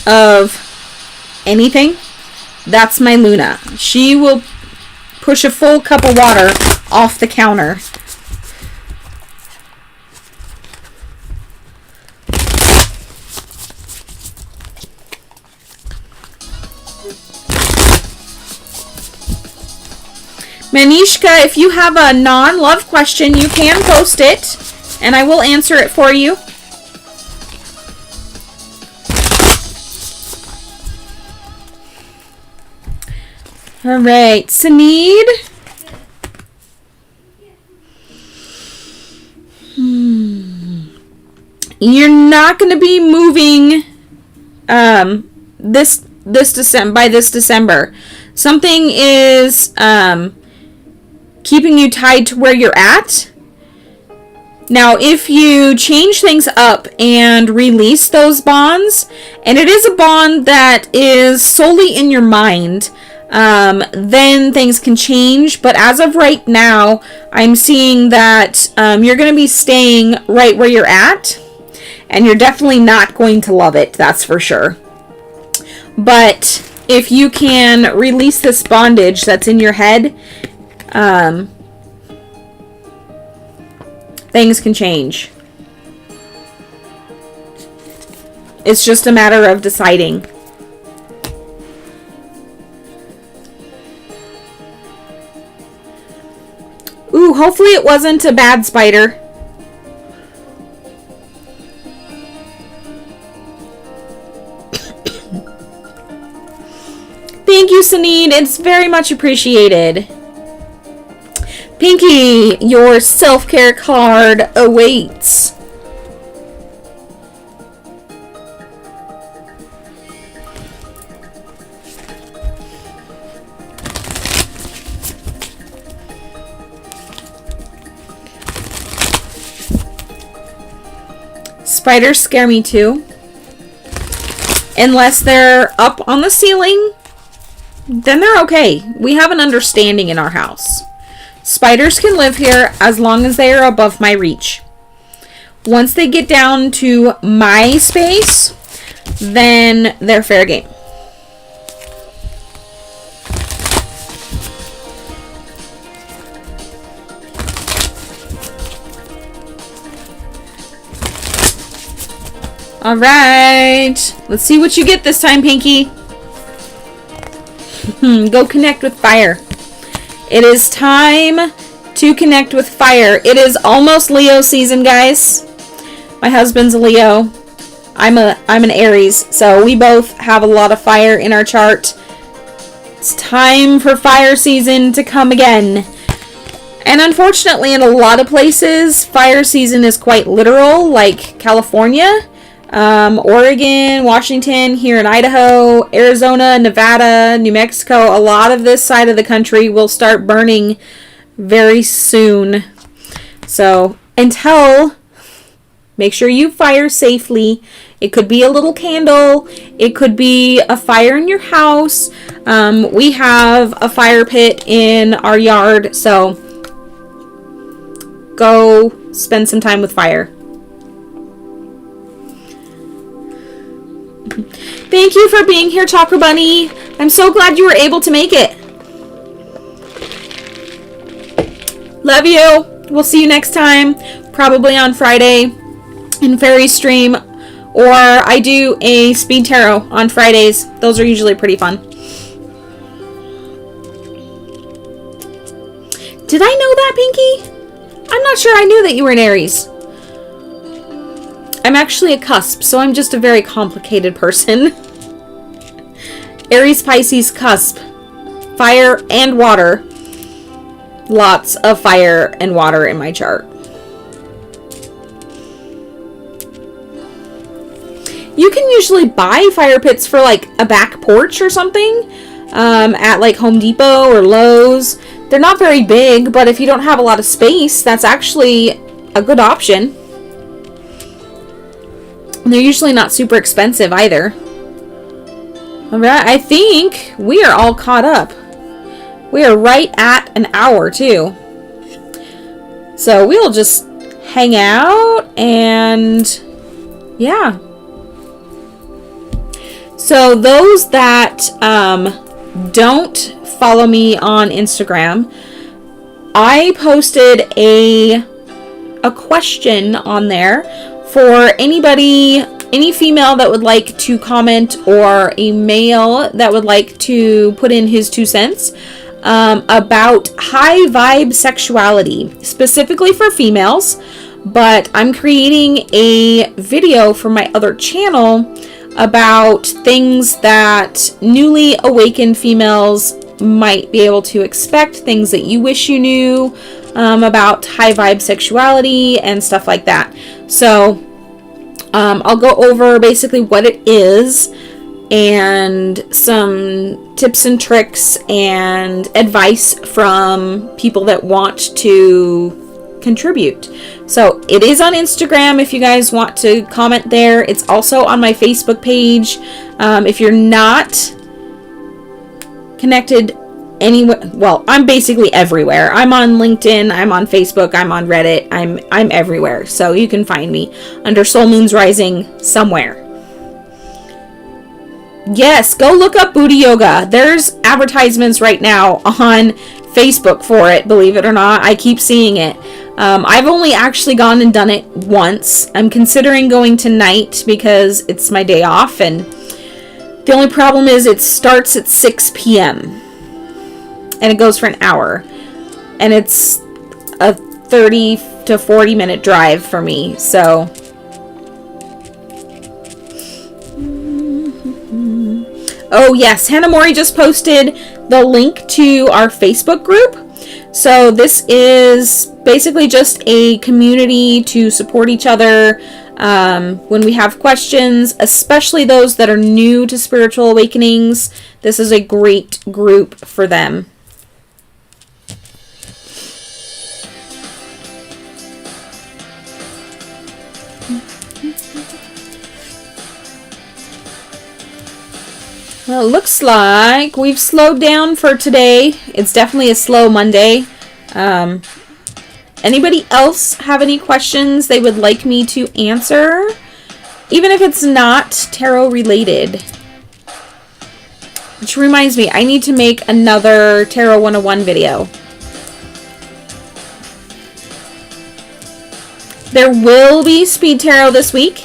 of anything, that's my Luna. She will push a full cup of water off the counter. Manishka, if you have a non-love question, you can post it, and I will answer it for you. All right, Saneed. You're not going to be moving this December. Something is keeping you tied to where you're at. Now, if you change things up and release those bonds, and it is a bond that is solely in your mind, then things can change. But as of right now, I'm seeing that you're going to be staying right where you're at, and you're definitely not going to love it, that's for sure. But if you can release this bondage that's in your head, things can change. It's just a matter of deciding. Ooh, hopefully it wasn't a bad spider. Thank you, Saneed. It's very much appreciated. Pinky, your self-care card awaits. Spiders scare me too. Unless they're up on the ceiling, then they're okay. We have an understanding in our house. Spiders can live here as long as they are above my reach. Once they get down to my space, then they're fair game. All right, let's see what you get this time, Pinky. Go connect with fire. It is time to connect with fire. It is almost Leo season, guys. My husband's a Leo. I'm an Aries, so we both have a lot of fire in our chart. It's time for fire season to come again. And unfortunately, in a lot of places, fire season is quite literal, like California, Oregon, Washington, here in Idaho, Arizona, Nevada, New Mexico. A lot of this side of the country will start burning very soon. So make sure you fire safely. It could be a little candle. It could be a fire in your house. We have a fire pit in our yard, so go spend some time with fire. Thank you for being here, Chakra Bunny. I'm so glad you were able to make it. Love you. We'll see you next time, probably on Friday in Fairy Stream, or I do a speed tarot on Fridays. Those are usually pretty fun. Did I know that, Pinky? I'm not sure I knew that you were an Aries. I'm actually a cusp, so I'm just a very complicated person. Aries, Pisces, cusp. Fire and water. Lots of fire and water in my chart. You can usually buy fire pits for like a back porch or something at like Home Depot or Lowe's. They're not very big, but if you don't have a lot of space, that's actually a good option. And they're usually not super expensive either. Alright, I think we are all caught up. We are right at an hour too. So we'll just hang out and yeah. So those that don't follow me on Instagram, I posted a question on there for anybody, any female that would like to comment or a male that would like to put in his 2 cents about high vibe sexuality, specifically for females. But I'm creating a video for my other channel about things that newly awakened females might be able to expect, things that you wish you knew about high vibe sexuality and stuff like that. So I'll go over basically what it is and some tips and tricks and advice from people that want to contribute. So it is on Instagram if you guys want to comment there. It's also on my Facebook page. If you're not connected anywhere, well, I'm basically everywhere. I'm on LinkedIn, I'm on Facebook, I'm on Reddit, I'm everywhere. So you can find me under Soul Moons Rising somewhere. Yes, go look up Booty Yoga. There's advertisements right now on Facebook for it, believe it or not. I keep seeing it. I've only actually gone and done it once. I'm considering going tonight because it's my day off, and the only problem is it starts at 6 p.m. and it goes for an hour, and it's a 30 to 40 minute drive for me. So oh yes, Hannah Mori just posted the link to our Facebook group. So this is basically just a community to support each other when we have questions, especially those that are new to spiritual awakenings. This is a great group for them. Well, it looks like we've slowed down for today. It's definitely a slow Monday. Anybody else have any questions they would like me to answer? Even if it's not tarot related. Which reminds me, I need to make another Tarot 101 video. There will be speed tarot this week.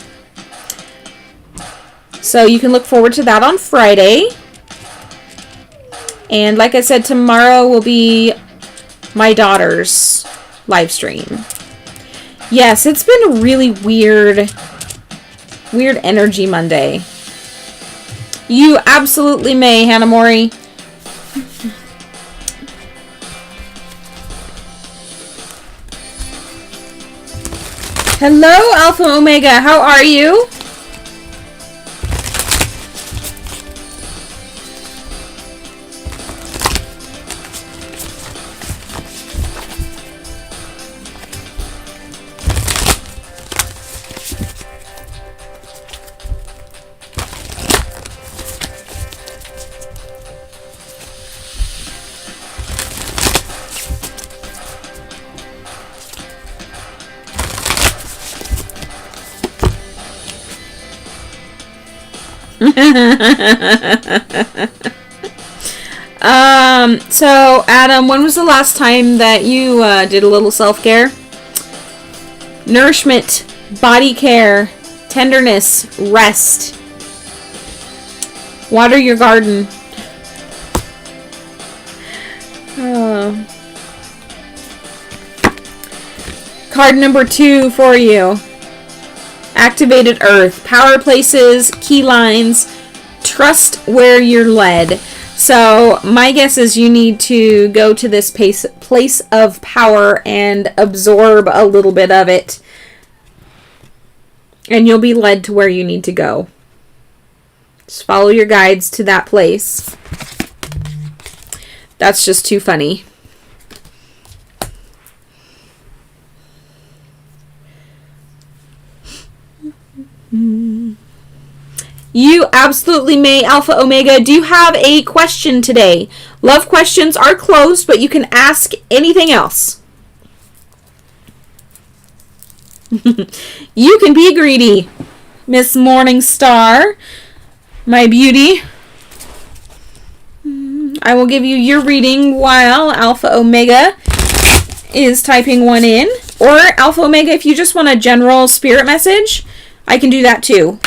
So you can look forward to that on Friday. And like I said, tomorrow will be my daughter's live stream. Yes, it's been a really weird energy Monday. You absolutely may, Hannah Mori. Hello, Alpha Omega. How are you? So Adam, when was the last time that you did a little self-care? Nourishment, body care, tenderness, rest. Water your garden. Card number 2 for you. Activated Earth. Power places, key lines. Trust where you're led. So my guess is you need to go to this place of power and absorb a little bit of it. And you'll be led to where you need to go. Just follow your guides to that place. That's just too funny. You absolutely may, Alpha Omega. Do you have a question today? Love questions are closed, but you can ask anything else. You can be greedy, Miss Morningstar. my beauty. I will give you your reading while Alpha Omega is typing one in. Or Alpha Omega, if you just want a general spirit message, I can do that too.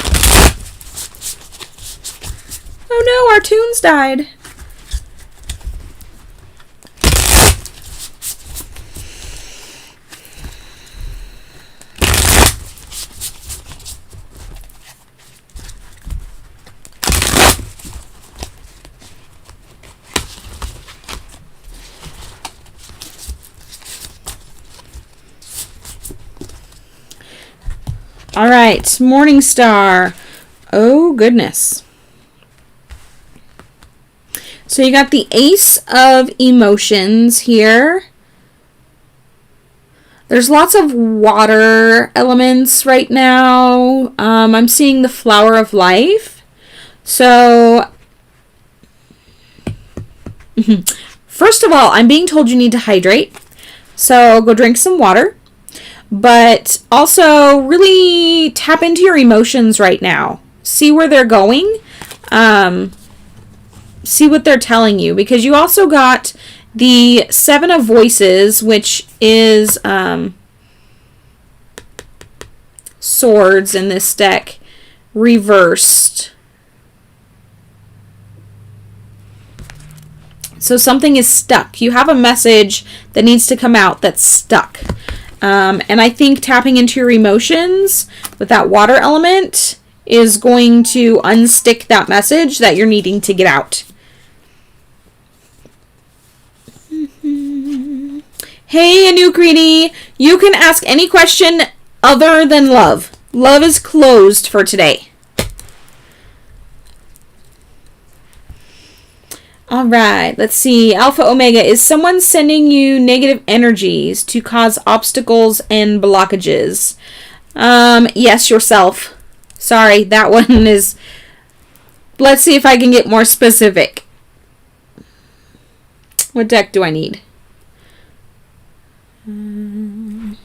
Oh no, our tunes died. All right, Morning Star. Oh, goodness. So you got the Ace of Emotions here. There's lots of water elements right now. I'm seeing the Flower of Life. So, first of all, I'm being told you need to hydrate. So go drink some water. But also really tap into your emotions right now. See where they're going. See what they're telling you. Because you also got the Seven of Voices, which is swords in this deck, reversed. So something is stuck. You have a message that needs to come out that's stuck. And I think tapping into your emotions with that water element is going to unstick that message that you're needing to get out. Hey, Anukriti, you can ask any question other than love. Love is closed for today. All right, let's see. Alpha Omega, is someone sending you negative energies to cause obstacles and blockages? Yes, yourself. Sorry, that one is... Let's see if I can get more specific. What deck do I need? I'm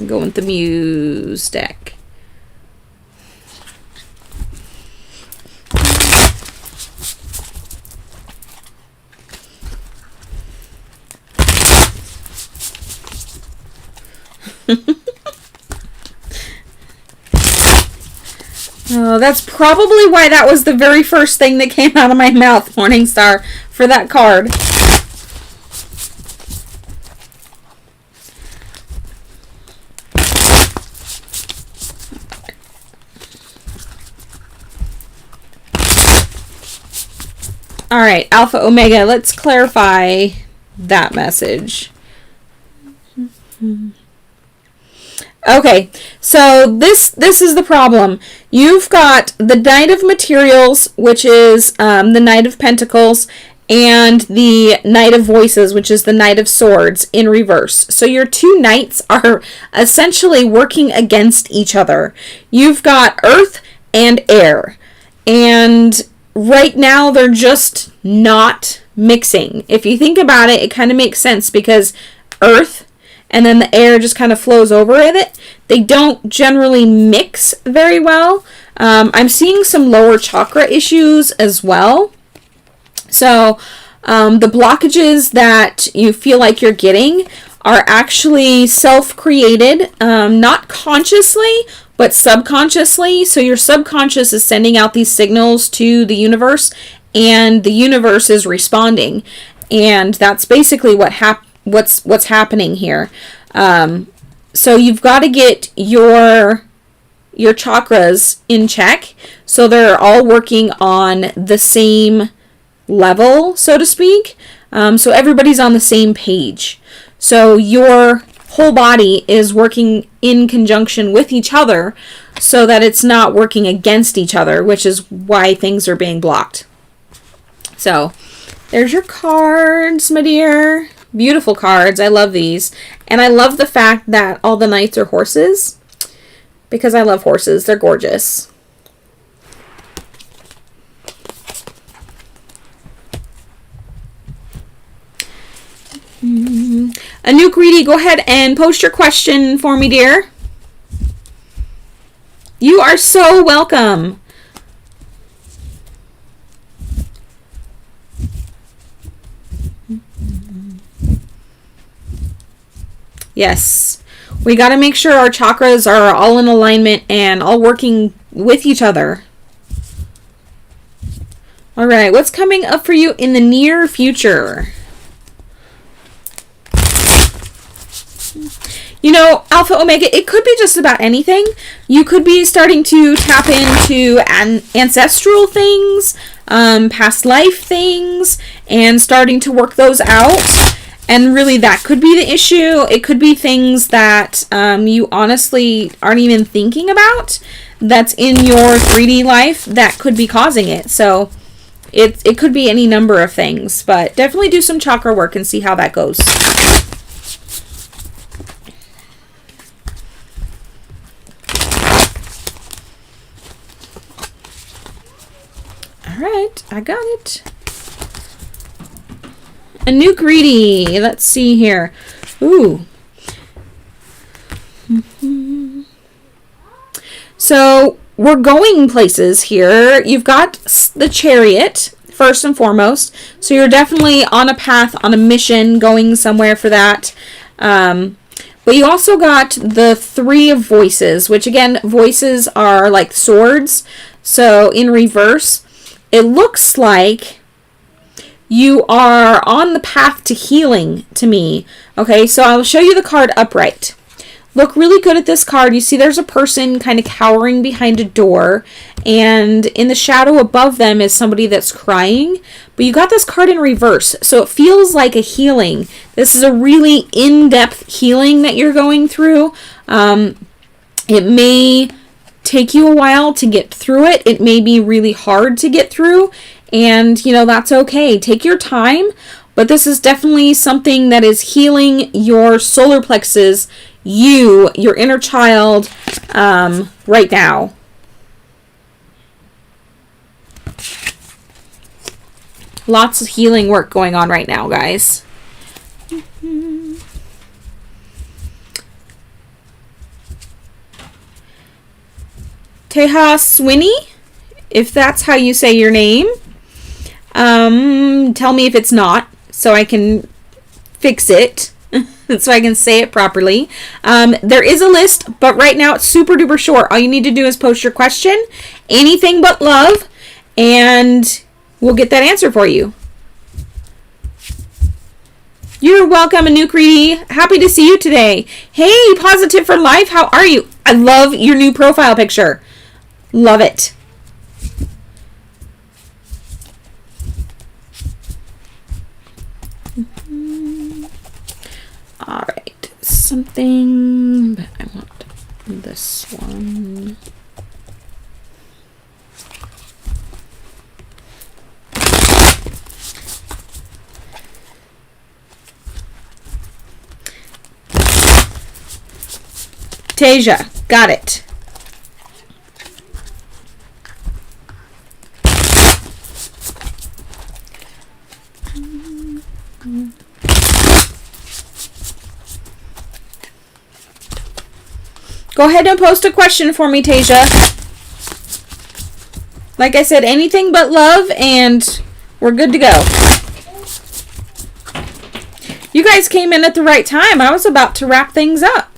going with the Muse deck. Oh, that's probably why that was the very first thing that came out of my mouth, Morningstar, for that card. All right, Alpha Omega, let's clarify that message. Okay, so this is the problem. You've got the Knight of Materials, which is the Knight of Pentacles, and the Knight of Voices, which is the Knight of Swords, in reverse. So your two knights are essentially working against each other. You've got Earth and Air, and right now they're just not mixing. If you think about it, it kind of makes sense because Earth and then the air just kind of flows over it. They don't generally mix very well. I'm seeing some lower chakra issues as well. So the blockages that you feel like you're getting are actually self-created, not consciously, but subconsciously. So your subconscious is sending out these signals to the universe, and the universe is responding. And that's basically what's happening here. So you've got to get your chakras in check so they're all working on the same level, so to speak. So everybody's on the same page. So your whole body is working in conjunction with each other so that it's not working against each other, which is why things are being blocked. So there's your cards, my dear. Beautiful cards. I love these. And I love the fact that all the knights are horses, because I love horses. They're gorgeous. Anukriti, go ahead and post your question for me, dear. You are so welcome. Yes. We got to make sure our chakras are all in alignment and all working with each other. All right, what's coming up for you in the near future? You know, Alpha Omega, it could be just about anything. You could be starting to tap into ancestral things, past life things, and starting to work those out. And really, that could be the issue. It could be things that you honestly aren't even thinking about that's in your 3D life that could be causing it. So it could be any number of things, but definitely do some chakra work and see how that goes. Alright, I got it. A new greedy. Let's see here. Ooh. So, we're going places here. You've got the Chariot, first and foremost. So, you're definitely on a path, on a mission, going somewhere for that. But you also got the Three of Voices, which again, voices are like swords. So, in reverse, it looks like you are on the path to healing to me. Okay, so I'll show you the card upright. Look really good at this card. You see there's a person kind of cowering behind a door, and in the shadow above them is somebody that's crying. But you got this card in reverse, so it feels like a healing. This is a really in-depth healing that you're going through. It may take you a while to get through it. It may be really hard to get through, and you know, that's okay. Take your time, but this is definitely something that is healing your solar plexus, your inner child, right now. Lots of healing work going on right now, guys. Teha Swinny, if that's how you say your name, tell me if it's not, so I can fix it, so I can say it properly. There is a list, but right now it's super duper short. All you need to do is post your question, anything but love, and we'll get that answer for you. You're welcome, Anukriti. Happy to see you today. Hey, Positive for Life, how are you? I love your new profile picture. Love it. All right, something, but I want this one. Tasia, got it. Go ahead and post a question for me, Tasia. Like I said, anything but love, and we're good to go. You guys came in at the right time. I was about to wrap things up.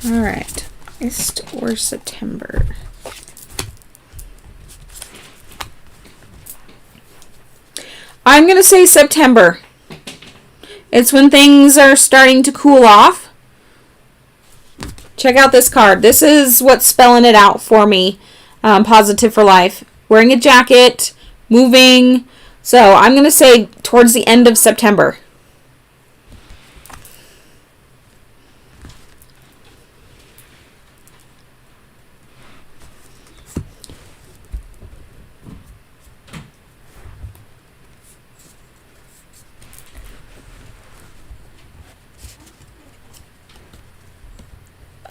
All right, August or September. I'm going to say September. It's when things are starting to cool off. Check out this card. This is what's spelling it out for me. Positive for Life. Wearing a jacket, moving. So I'm going to say towards the end of September.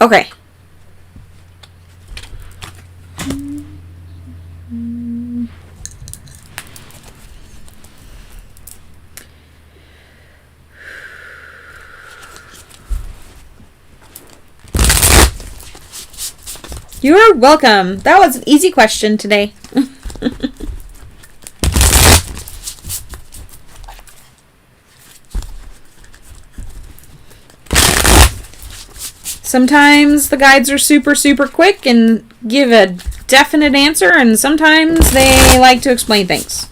Okay. You're welcome. That was an easy question today. Sometimes the guides are super, super quick and give a definite answer, and sometimes they like to explain things.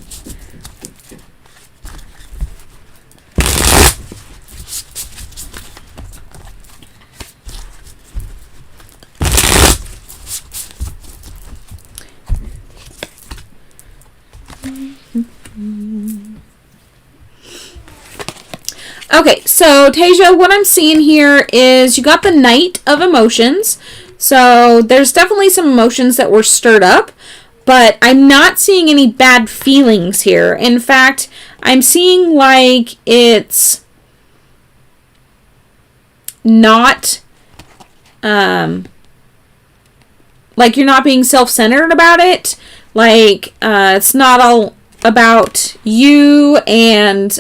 Okay, so Tasia, what I'm seeing here is you got the Knight of Emotions. So there's definitely some emotions that were stirred up, but I'm not seeing any bad feelings here. In fact, I'm seeing like it's not, like you're not being self-centered about it. Like, it's not all about you and,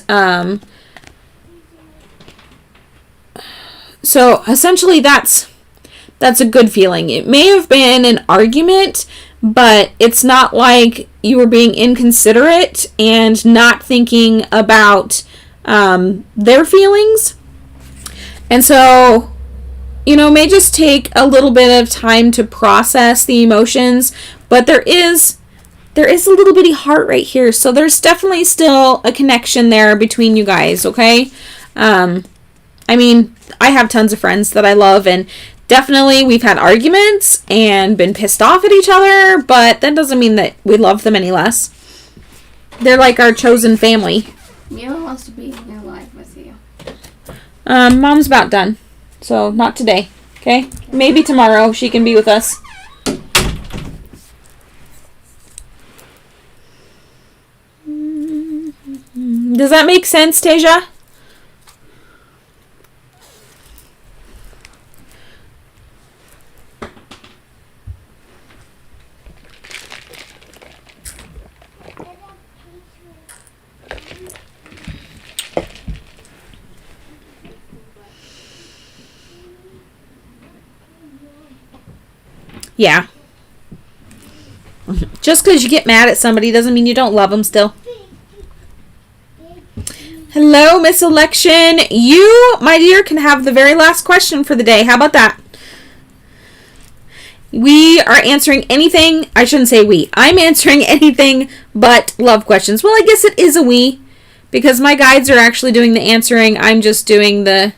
so essentially that's a good feeling. It may have been an argument, but it's not like you were being inconsiderate and not thinking about their feelings. And so, you know, it may just take a little bit of time to process the emotions, but there is a little bitty heart right here. So there's definitely still a connection there between you guys, okay? I mean, I have tons of friends that I love, and definitely we've had arguments and been pissed off at each other, but that doesn't mean that we love them any less. They're like our chosen family. Mila wants to be in your life with you. Mom's about done, so not today, okay? Maybe tomorrow she can be with us. Does that make sense, Tasia? Yeah. Just because you get mad at somebody doesn't mean you don't love them still. Hello, Miss Election. You, my dear, can have the very last question for the day. How about that? We are answering anything. I shouldn't say we. I'm answering anything but love questions. Well, I guess it is a we, because my guides are actually doing the answering. I'm just doing the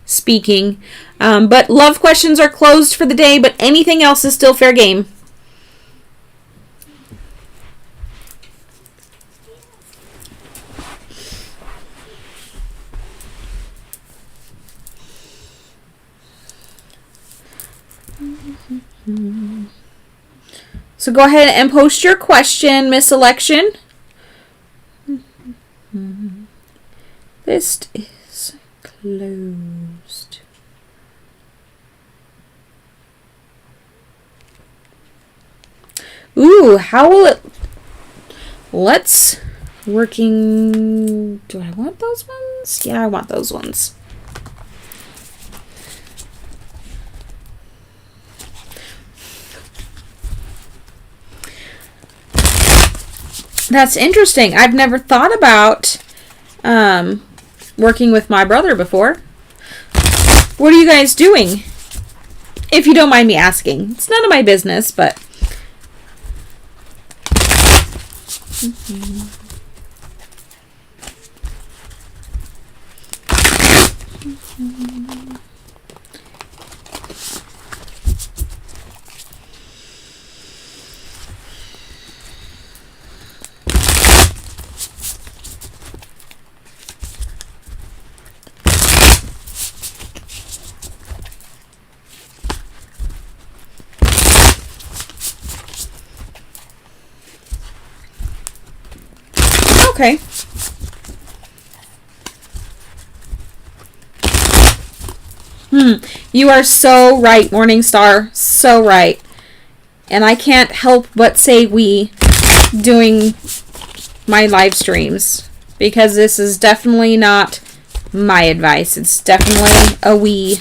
speaking. But love questions are closed for the day, but anything else is still fair game. So go ahead and post your question, Miss Election. List is closed. Ooh, how will it... Let's... Working... Do I want those ones? Yeah, I want those ones. That's interesting. I've never thought about working with my brother before. What are you guys doing? If you don't mind me asking. It's none of my business, but... Okay. You are so right, Morningstar. So right. And I can't help but say we doing my live streams, because this is definitely not my advice. It's definitely a we.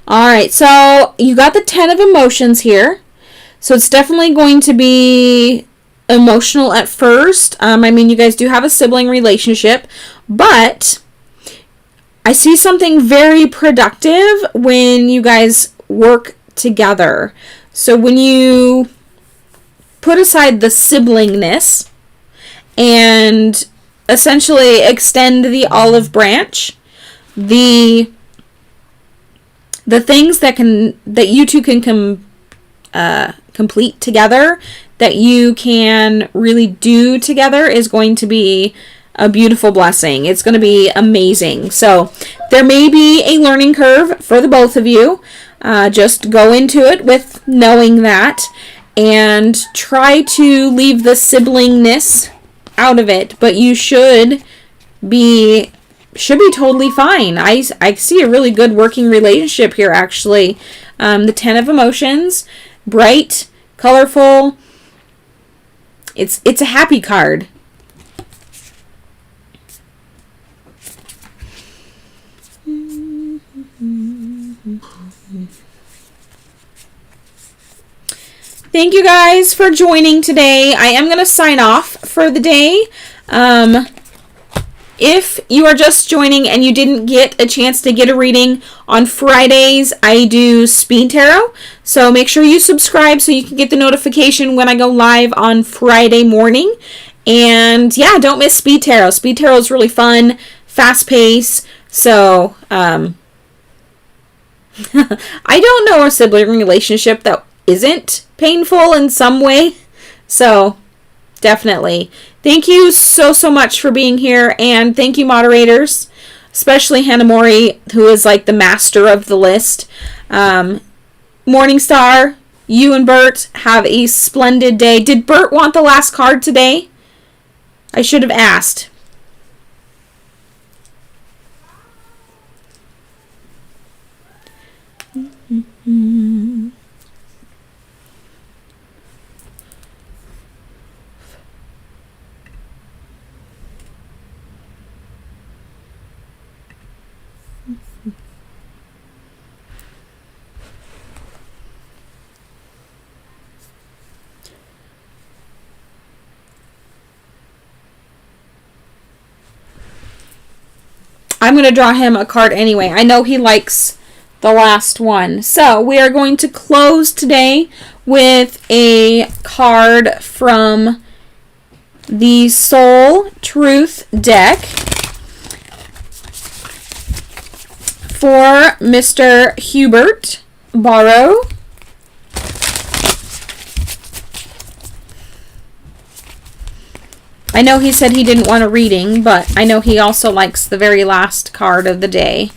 Alright, so you got the 10 of emotions here. So it's definitely going to be emotional at first. I mean, you guys do have a sibling relationship, but I see something very productive when you guys work together. So when you put aside the siblingness and essentially extend the olive branch, the things that you two can complete together, that you can really do together, is going to be a beautiful blessing. It's going to be amazing. So there may be a learning curve for the both of you. Just go into it with knowing that and try to leave the siblingness out of it, but you should be totally fine. I see a really good working relationship here, actually. The 10 of Emotions, bright, colorful. It's a happy card. Thank you guys for joining today. I am going to sign off for the day. If you are just joining and you didn't get a chance to get a reading, on Fridays I do Speed Tarot. So make sure you subscribe so you can get the notification when I go live on Friday morning. And yeah, don't miss Speed Tarot. Speed Tarot is really fun, fast paced. So I don't know a sibling relationship that isn't painful in some way. So definitely. Thank you so much for being here, and thank you, moderators, especially Hannah Mori, who is like the master of the list. Morningstar, you and Bert have a splendid day. Did Bert want the last card today? I should have asked. I'm going to draw him a card anyway. I know he likes the last one. So we are going to close today with a card from the Soul Truth deck for Mr. Hubert Barrow. I know he said he didn't want a reading, but I know he also likes the very last card of the day.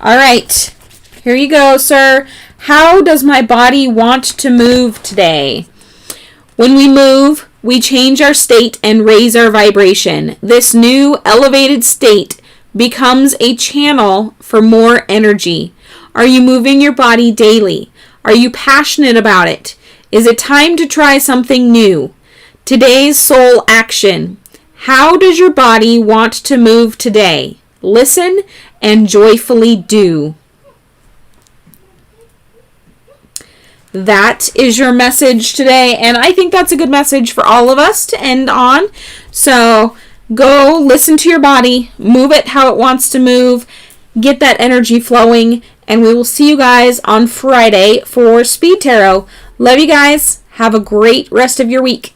All right. Here you go, sir. How does my body want to move today? When we move, we change our state and raise our vibration. This new elevated state becomes a channel for more energy. Are you moving your body daily? Are you passionate about it? Is it time to try something new? Today's soul action. How does your body want to move today? Listen and joyfully do. That is your message today, and I think that's a good message for all of us to end on. So go listen to your body, move it how it wants to move, get that energy flowing, and we will see you guys on Friday for Speed Tarot. Love you guys. Have a great rest of your week.